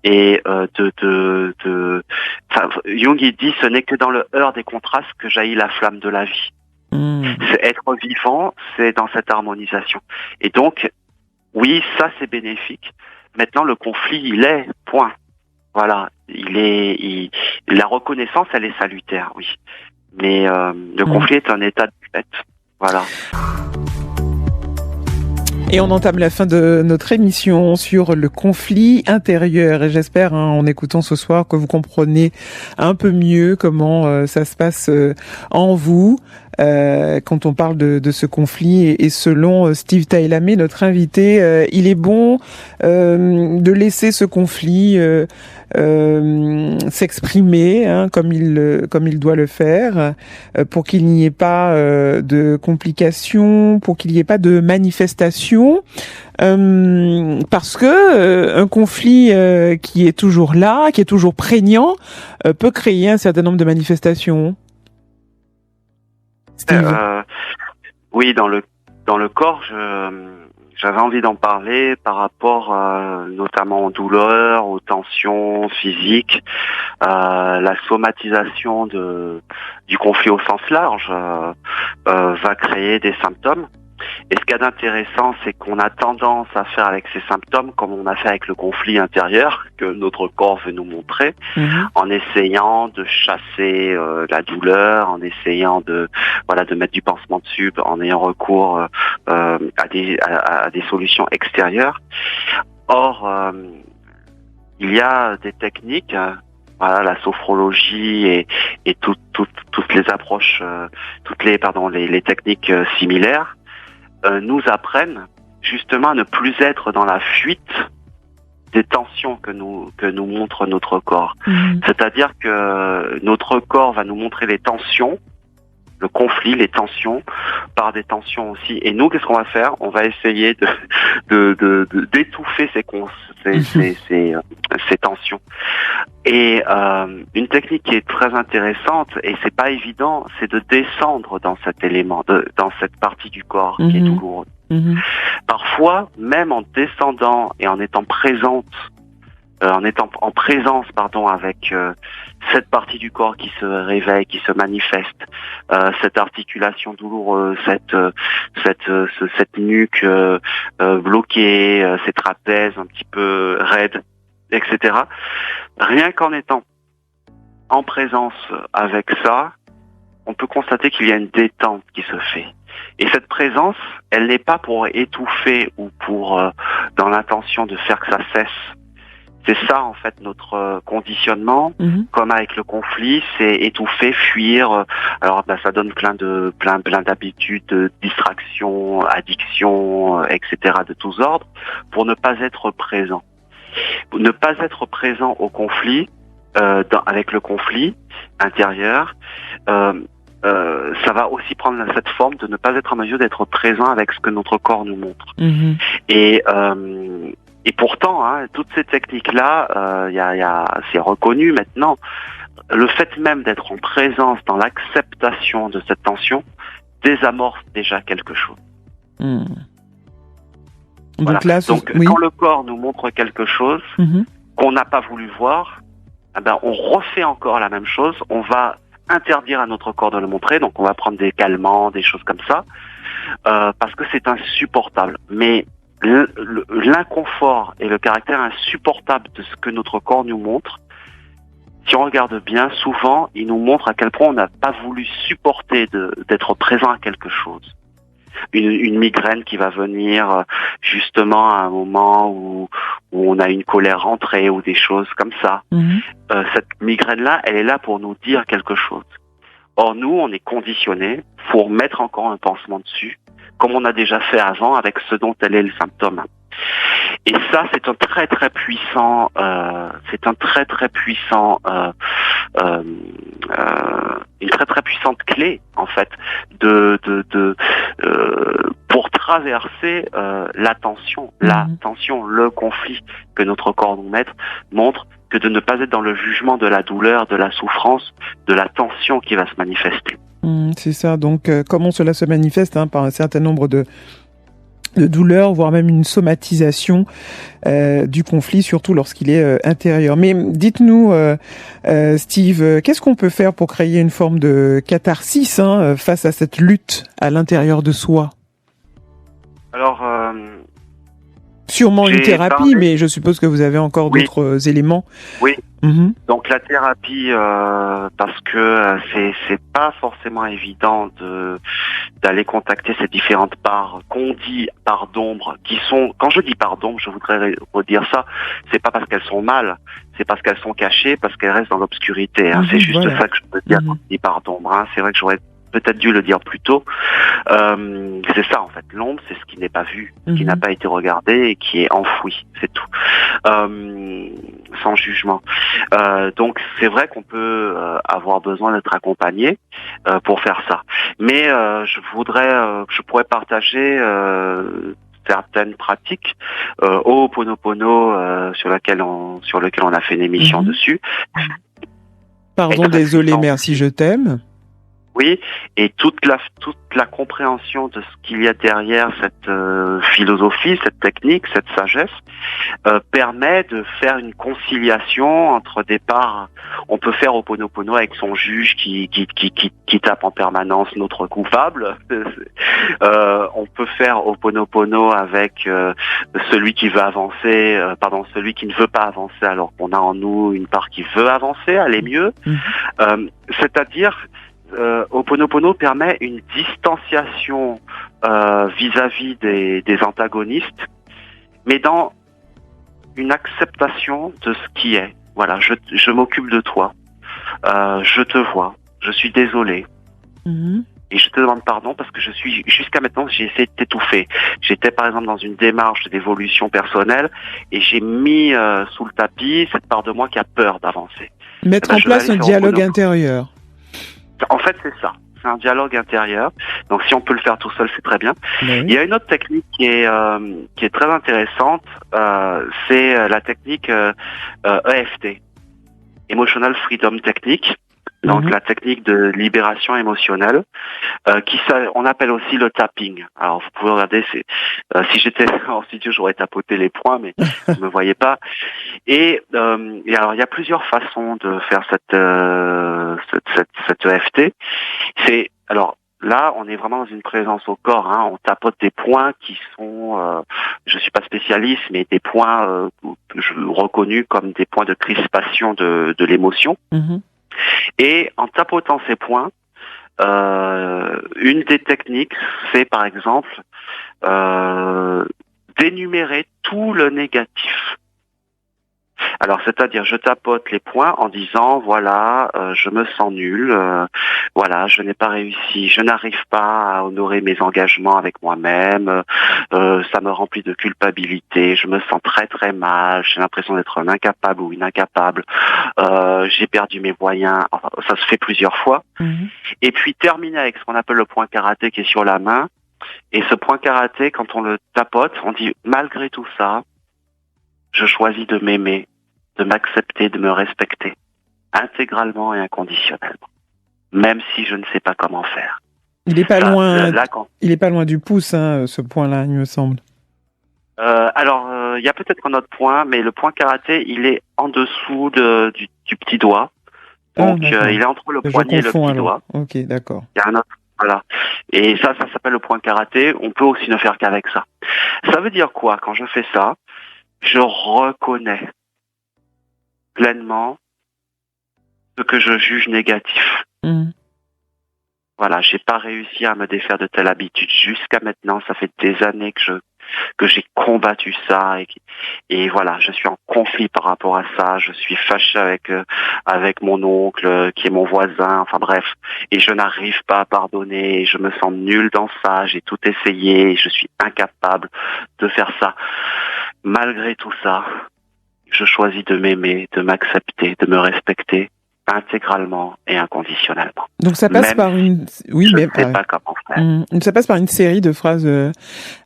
et Jung il dit ce n'est que dans le heurt des contrastes que jaillit la flamme de la vie. C'est être vivant, c'est dans cette harmonisation. Et donc, oui, ça c'est bénéfique. Maintenant, le conflit, il est, point. Voilà, la reconnaissance, elle est salutaire, oui. Mais le conflit est un état de fait. Voilà. Et on entame la fin de notre émission sur le conflit intérieur. Et j'espère, en écoutant ce soir, que vous comprenez un peu mieux comment ça se passe en vous quand on parle de ce conflit. Et selon Steve Tailamé, notre invité, il est bon de laisser ce conflit s'exprimer comme il doit le faire, pour qu'il n'y ait pas de complications, pour qu'il n'y ait pas de manifestations, parce que un conflit qui est toujours là, qui est toujours prégnant, peut créer un certain nombre de manifestations. Steve. Oui, dans le corps, j'avais envie d'en parler par rapport notamment aux douleurs, aux tensions physiques, la somatisation du conflit au sens large va créer des symptômes. Et ce qu'il y a d'intéressant, c'est qu'on a tendance à faire avec ces symptômes comme on a fait avec le conflit intérieur que notre corps veut nous montrer, en essayant de chasser la douleur, en essayant de mettre du pansement dessus, en ayant recours à des solutions extérieures. Or, il y a des techniques, la sophrologie et toutes les approches, les techniques similaires nous apprennent justement à ne plus être dans la fuite des tensions que nous montre notre corps. C'est-à-dire que notre corps va nous montrer les tensions, le conflit, les tensions, par des tensions aussi. Et nous, qu'est-ce qu'on va faire? On va essayer d'étouffer ces tensions. Et une technique qui est très intéressante, et c'est pas évident, c'est de descendre dans cet élément, dans cette partie du corps qui est douloureuse. Parfois, même en descendant et en étant présente, en présence, avec cette partie du corps qui se réveille, qui se manifeste, cette articulation douloureuse, cette nuque bloquée, ces trapèzes un petit peu raides, etc. Rien qu'en étant en présence avec ça, on peut constater qu'il y a une détente qui se fait. Et cette présence, elle n'est pas pour étouffer ou pour dans l'intention de faire que ça cesse. C'est ça, en fait, notre conditionnement, comme avec le conflit, c'est étouffer, fuir. Alors, ça donne plein d'habitudes, de distractions, addictions, etc., de tous ordres, pour ne pas être présent. Pour ne pas être présent au conflit, avec le conflit intérieur, ça va aussi prendre cette forme de ne pas être en mesure d'être présent avec ce que notre corps nous montre. Et pourtant, toutes ces techniques-là, c'est reconnu maintenant. Le fait même d'être en présence, dans l'acceptation de cette tension, désamorce déjà quelque chose. Voilà. Donc, quand le corps nous montre quelque chose qu'on n'a pas voulu voir, on refait encore la même chose. On va interdire à notre corps de le montrer, donc on va prendre des calmants, des choses comme ça, parce que c'est insupportable. Mais l'inconfort et le caractère insupportable de ce que notre corps nous montre, si on regarde bien, souvent, il nous montre à quel point on n'a pas voulu supporter d'être présent à quelque chose. Une migraine qui va venir justement à un moment où on a une colère rentrée ou des choses comme ça. Cette migraine-là, elle est là pour nous dire quelque chose. Or, nous, on est conditionnés pour mettre encore un pansement dessus, comme on a déjà fait avant avec ce dont elle est le symptôme. Et ça, c'est un très très puissant, une très très puissante clé en fait pour traverser la tension, le conflit que notre corps nous montre, que de ne pas être dans le jugement de la douleur, de la souffrance, de la tension qui va se manifester. C'est ça. Donc, comment cela se manifeste par un certain nombre de douleur, voire même une somatisation du conflit, surtout lorsqu'il est intérieur. Mais dites-nous, Steve, qu'est-ce qu'on peut faire pour créer une forme de catharsis face à cette lutte à l'intérieur de soi? Alors, sûrement une thérapie, mais je suppose que vous avez encore d'autres éléments. Oui. Donc la thérapie, parce que c'est pas forcément évident d'aller contacter ces différentes parts qu'on dit parts d'ombre, qui sont, quand je dis parts d'ombre, je voudrais redire ça, c'est pas parce qu'elles sont mal, c'est parce qu'elles sont cachées, parce qu'elles restent dans l'obscurité. C'est juste ça que je veux dire quand je dis parts d'ombre. C'est vrai que j'aurais peut-être dû le dire plus tôt. C'est ça en fait. L'ombre, c'est ce qui n'est pas vu, qui n'a pas été regardé et qui est enfoui. C'est tout. Sans jugement. Donc c'est vrai qu'on peut avoir besoin d'être accompagné pour faire ça. Mais je pourrais partager certaines pratiques au Ho'oponopono sur lequel on a fait une émission dessus. Pardon, désolé, merci, je t'aime. Oui, et toute la compréhension de ce qu'il y a derrière cette philosophie, cette technique, cette sagesse, permet de faire une conciliation entre des parts. On peut faire Ho'oponopono avec son juge qui tape en permanence notre coupable. On peut faire Ho'oponopono avec celui qui veut avancer, celui qui ne veut pas avancer alors qu'on a en nous une part qui veut avancer, aller mieux. C'est-à-dire Ho'oponopono permet une distanciation vis-à-vis des antagonistes, mais dans une acceptation de ce qui est. Voilà, je m'occupe de toi, je te vois, je suis désolé. Et je te demande pardon parce que jusqu'à maintenant, j'ai essayé de t'étouffer. J'étais par exemple dans une démarche d'évolution personnelle et j'ai mis sous le tapis cette part de moi qui a peur d'avancer. Mettre en place un dialogue intérieur. En fait, c'est ça. C'est un dialogue intérieur. Donc, si on peut le faire tout seul, c'est très bien. Oui. Il y a une autre technique qui est très intéressante. C'est la technique EFT, Emotional Freedom Technique. Donc la technique de libération émotionnelle, on appelle aussi le tapping. Alors vous pouvez regarder, si j'étais en studio, j'aurais tapoté les poings, mais vous ne me voyez pas. Et alors il y a plusieurs façons de faire cette EFT. Alors là, on est vraiment dans une présence au corps. Hein. On tapote des points qui sont, je suis pas spécialiste, mais des points reconnus comme des points de crispation de l'émotion. Et en tapotant ces points, une des techniques, c'est par exemple d'énumérer tout le négatif. Alors, c'est-à-dire, je tapote les points en disant, voilà, je me sens nul, voilà, je n'ai pas réussi, je n'arrive pas à honorer mes engagements avec moi-même, ça me remplit de culpabilité, je me sens très très mal, j'ai l'impression d'être un incapable ou une incapable, j'ai perdu mes moyens, enfin, ça se fait plusieurs fois. Et puis, terminer avec ce qu'on appelle le point karaté qui est sur la main. Et ce point karaté, quand on le tapote, on dit, malgré tout ça, je choisis de m'aimer, de m'accepter, de me respecter, intégralement et inconditionnellement, même si je ne sais pas comment faire. Il est pas loin. Il est pas loin du pouce, hein, ce point-là, il me semble. Alors, il y a peut-être un autre point, mais le point karaté, il est en dessous du petit doigt. Donc, il est entre le poignet et le petit doigt. Ok, d'accord. Il y a un autre. Voilà. Et ça s'appelle le point karaté. On peut aussi ne faire qu'avec ça. Ça veut dire quoi? Quand je fais ça, je reconnais pleinement ce que je juge négatif. Voilà, j'ai pas réussi à me défaire de telle habitude jusqu'à maintenant. Ça fait des années que j'ai combattu ça et voilà, je suis en conflit par rapport à ça. Je suis fâché avec mon oncle qui est mon voisin. Enfin bref, et je n'arrive pas à pardonner. Et je me sens nul dans ça. J'ai tout essayé. Et je suis incapable de faire ça. Malgré tout ça, je choisis de m'aimer, de m'accepter, de me respecter intégralement et inconditionnellement. Donc ça passe par une, oui, je mais ne sais pas comment faire. Ça passe par une série de phrases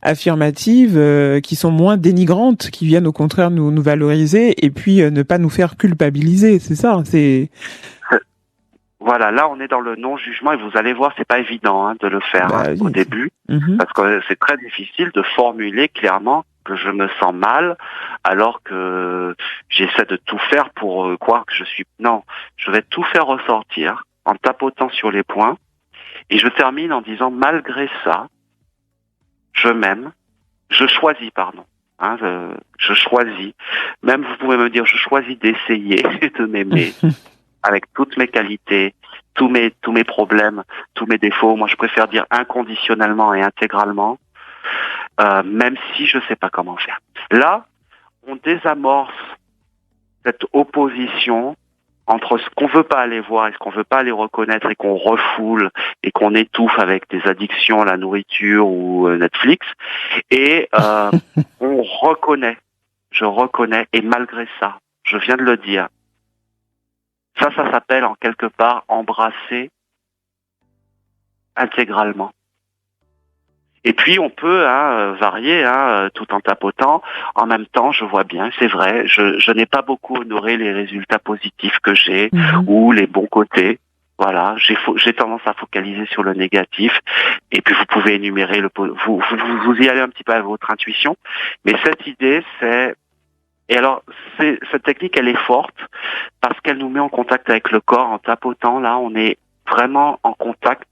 affirmatives qui sont moins dénigrantes, qui viennent au contraire nous valoriser et puis ne pas nous faire culpabiliser. C'est ça. Voilà, là on est dans le non-jugement et vous allez voir, c'est pas évident de le faire au début, parce que c'est très difficile de formuler clairement que je me sens mal, alors que j'essaie de tout faire pour croire que je suis... Non, je vais tout faire ressortir en tapotant sur les points, et je termine en disant, malgré ça, je m'aime, je choisis, pardon. Je choisis, même vous pouvez me dire, je choisis d'essayer de m'aimer, avec toutes mes qualités, tous mes problèmes, tous mes défauts. Moi, je préfère dire inconditionnellement et intégralement, même si je sais pas comment faire. Là, on désamorce cette opposition entre ce qu'on veut pas aller voir et ce qu'on veut pas aller reconnaître et qu'on refoule et qu'on étouffe avec des addictions, la nourriture ou Netflix. Et on reconnaît, je reconnais, et malgré ça, je viens de le dire, ça s'appelle en quelque part embrasser intégralement. Et puis on peut varier tout en tapotant. En même temps, je vois bien, c'est vrai, je n'ai pas beaucoup honoré les résultats positifs que j'ai ou les bons côtés. Voilà, j'ai tendance à focaliser sur le négatif. Et puis vous pouvez énumérer vous y allez un petit peu à votre intuition. Mais cette idée, et alors, cette technique, elle est forte parce qu'elle nous met en contact avec le corps en tapotant. Là, on est vraiment en contact.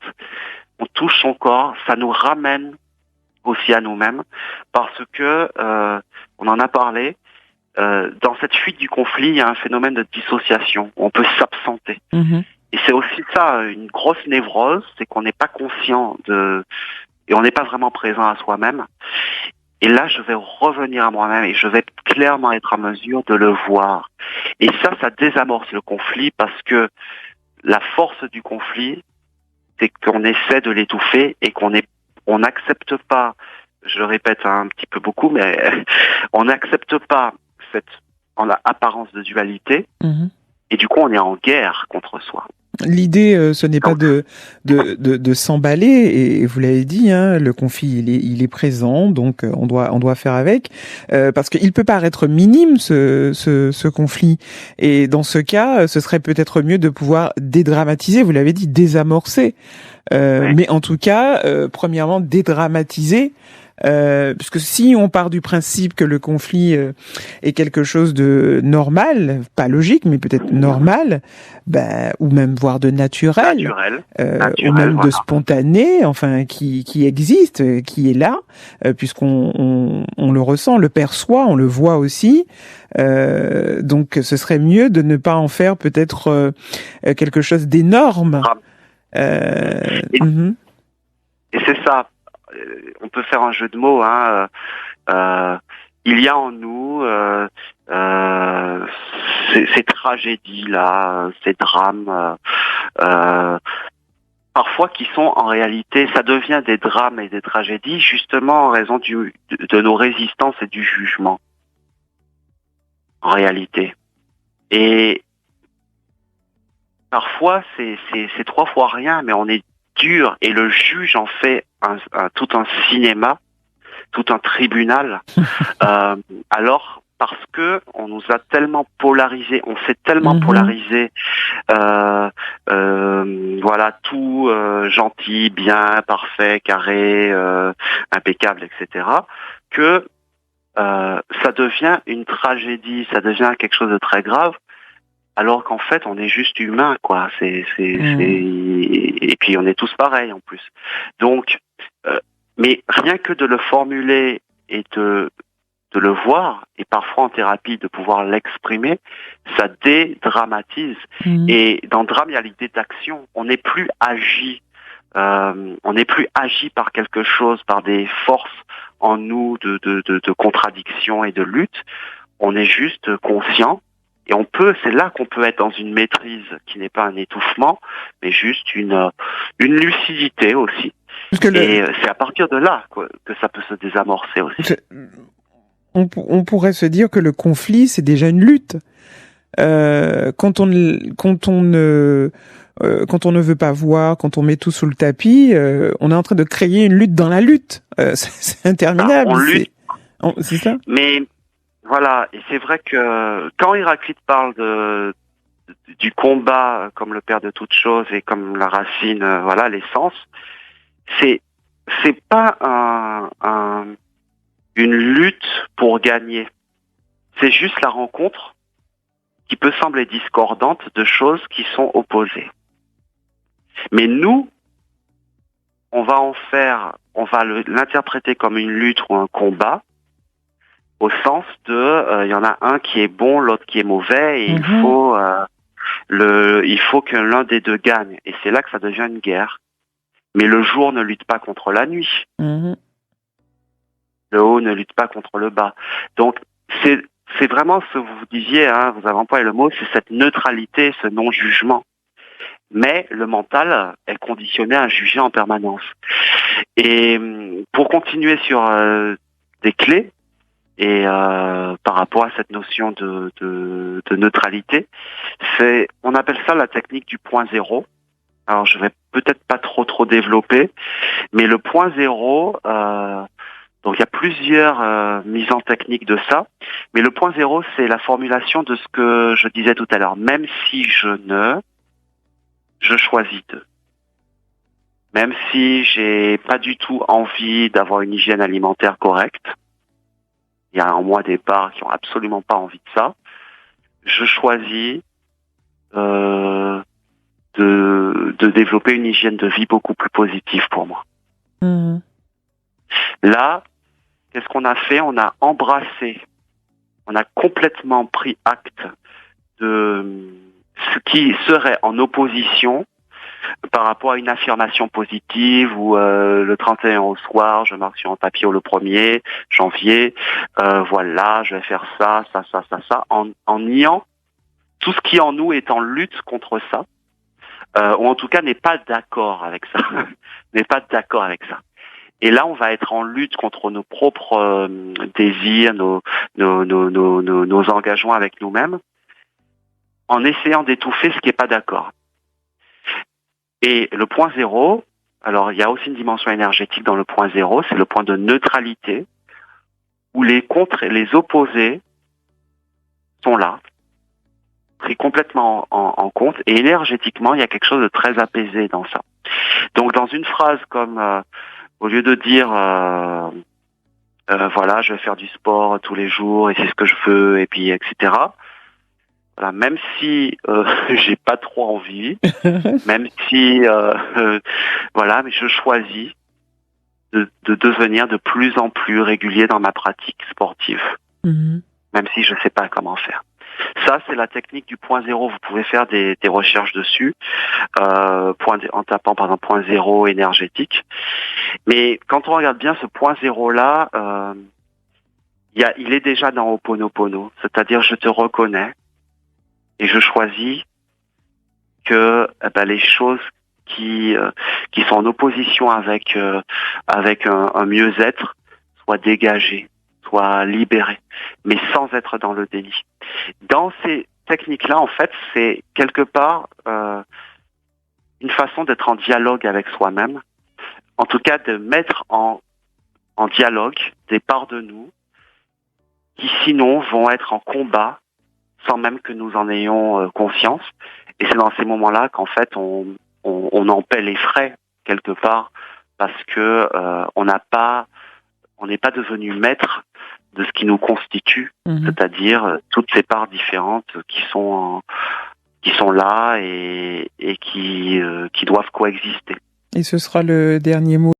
On touche son corps. Ça nous ramène aussi à nous-mêmes parce que, on en a parlé, dans cette fuite du conflit, il y a un phénomène de dissociation. On peut s'absenter. Et c'est aussi ça, une grosse névrose, c'est qu'on n'est pas conscient et on n'est pas vraiment présent à soi-même. Et là, je vais revenir à moi-même et je vais clairement être en mesure de le voir. Et ça désamorce le conflit parce que la force du conflit, c'est qu'on essaie de l'étouffer et on n'accepte pas, je le répète un petit peu beaucoup, mais on n'accepte pas en apparence de dualité, et du coup on est en guerre contre soi. L'idée, ce n'est pas de s'emballer, et vous l'avez dit, hein, le conflit il est présent, donc on doit faire avec, parce qu'il peut paraître minime ce conflit, et dans ce cas, ce serait peut-être mieux de pouvoir dédramatiser, vous l'avez dit, désamorcer, oui. Mais en tout cas, premièrement dédramatiser. Puisque si on part du principe que le conflit est quelque chose de normal, pas logique, mais peut-être normal, ou même voire de naturel, ou même de spontané, enfin qui existe, qui est là, puisqu'on le ressent, le perçoit, on le voit aussi. Donc ce serait mieux de ne pas en faire peut-être quelque chose d'énorme. Et c'est ça. On peut faire un jeu de mots, hein. Il y a en nous ces tragédies-là, ces drames, parfois qui sont en réalité, ça devient des drames et des tragédies justement en raison de nos résistances et du jugement, en réalité. Et parfois c'est 3 fois rien, mais on est dur, et le juge en fait tout un cinéma, tout un tribunal, alors parce que on nous a tellement polarisé, on s'est tellement polarisé, voilà, tout gentil, bien, parfait, carré, impeccable, etc., que ça devient une tragédie, ça devient quelque chose de très grave. Alors qu'en fait, on est juste humain, quoi. Et puis on est tous pareils en plus. Donc, mais rien que de le formuler et de le voir, et parfois en thérapie de pouvoir l'exprimer, ça dédramatise. Et dans le drame, il y a l'idée d'action. On n'est plus agi. On n'est plus agi par quelque chose, par des forces en nous de contradiction et de lutte. On est juste conscient. Et c'est là qu'on peut être dans une maîtrise qui n'est pas un étouffement, mais juste une lucidité aussi. Et c'est à partir de là que ça peut se désamorcer aussi. On pourrait se dire que le conflit, c'est déjà une lutte. Quand on ne veut pas voir, quand on met tout sous le tapis, on est en train de créer une lutte dans la lutte. C'est interminable. On lutte. C'est ça. Mais voilà, et c'est vrai que quand Héraclite parle du combat comme le père de toute chose et comme la racine, voilà, l'essence, c'est pas une lutte pour gagner. C'est juste la rencontre qui peut sembler discordante de choses qui sont opposées. Mais nous, on va l'interpréter comme une lutte ou un combat, au sens de, il y en a un qui est bon, l'autre qui est mauvais, et il faut que l'un des deux gagne. Et c'est là que ça devient une guerre. Mais le jour ne lutte pas contre la nuit. Le haut ne lutte pas contre le bas. Donc, c'est vraiment ce que vous disiez, hein, vous avez employé le mot, c'est cette neutralité, ce non-jugement. Mais le mental est conditionné à juger en permanence. Et pour continuer sur des clés, et par rapport à cette notion de neutralité, on appelle ça la technique du point zéro. Alors je vais peut-être pas trop développer, mais le point zéro, donc il y a plusieurs mises en technique de ça, mais le point zéro, c'est la formulation de ce que je disais tout à l'heure. Même si je choisis de. Même si j'ai pas du tout envie d'avoir une hygiène alimentaire correcte, il y a en moi des parts qui ont absolument pas envie de ça, je choisis de développer une hygiène de vie beaucoup plus positive pour moi. Là, qu'est-ce qu'on a fait? On a embrassé, on a complètement pris acte de ce qui serait en opposition par rapport à une affirmation positive où le 31 au soir, je marque sur un papier le 1er janvier, voilà, je vais faire ça, en niant tout ce qui en nous est en lutte contre ça, ou en tout cas n'est pas d'accord avec ça, n'est pas d'accord avec ça. Et là, on va être en lutte contre nos propres désirs, nos engagements avec nous-mêmes, en essayant d'étouffer ce qui n'est pas d'accord. Et le point zéro, alors il y a aussi une dimension énergétique dans le point zéro, c'est le point de neutralité, où les contre et les opposés sont là, pris complètement en compte, et énergétiquement, il y a quelque chose de très apaisé dans ça. Donc dans une phrase comme, au lieu de dire, voilà, je vais faire du sport tous les jours, et c'est ce que je veux, et puis etc., voilà, même si j'ai pas trop envie, même si voilà, mais je choisis de devenir de plus en plus régulier dans ma pratique sportive, même si je sais pas comment faire. Ça, c'est la technique du point zéro. Vous pouvez faire des recherches dessus, en tapant par exemple point zéro énergétique. Mais quand on regarde bien ce point zéro là, il est déjà dans Ho'oponopono, c'est-à-dire je te reconnais. Et je choisis que les choses qui sont en opposition avec un mieux-être soient dégagées, soient libérées, mais sans être dans le déni. Dans ces techniques-là, en fait, c'est quelque part une façon d'être en dialogue avec soi-même, en tout cas de mettre en dialogue des parts de nous qui sinon vont être en combat sans même que nous en ayons conscience. Et c'est dans ces moments-là qu'en fait on en paie les frais quelque part, parce que on n'est pas devenu maître de ce qui nous constitue, c'est-à-dire toutes ces parts différentes qui sont là et qui doivent coexister. Et ce sera le dernier mot.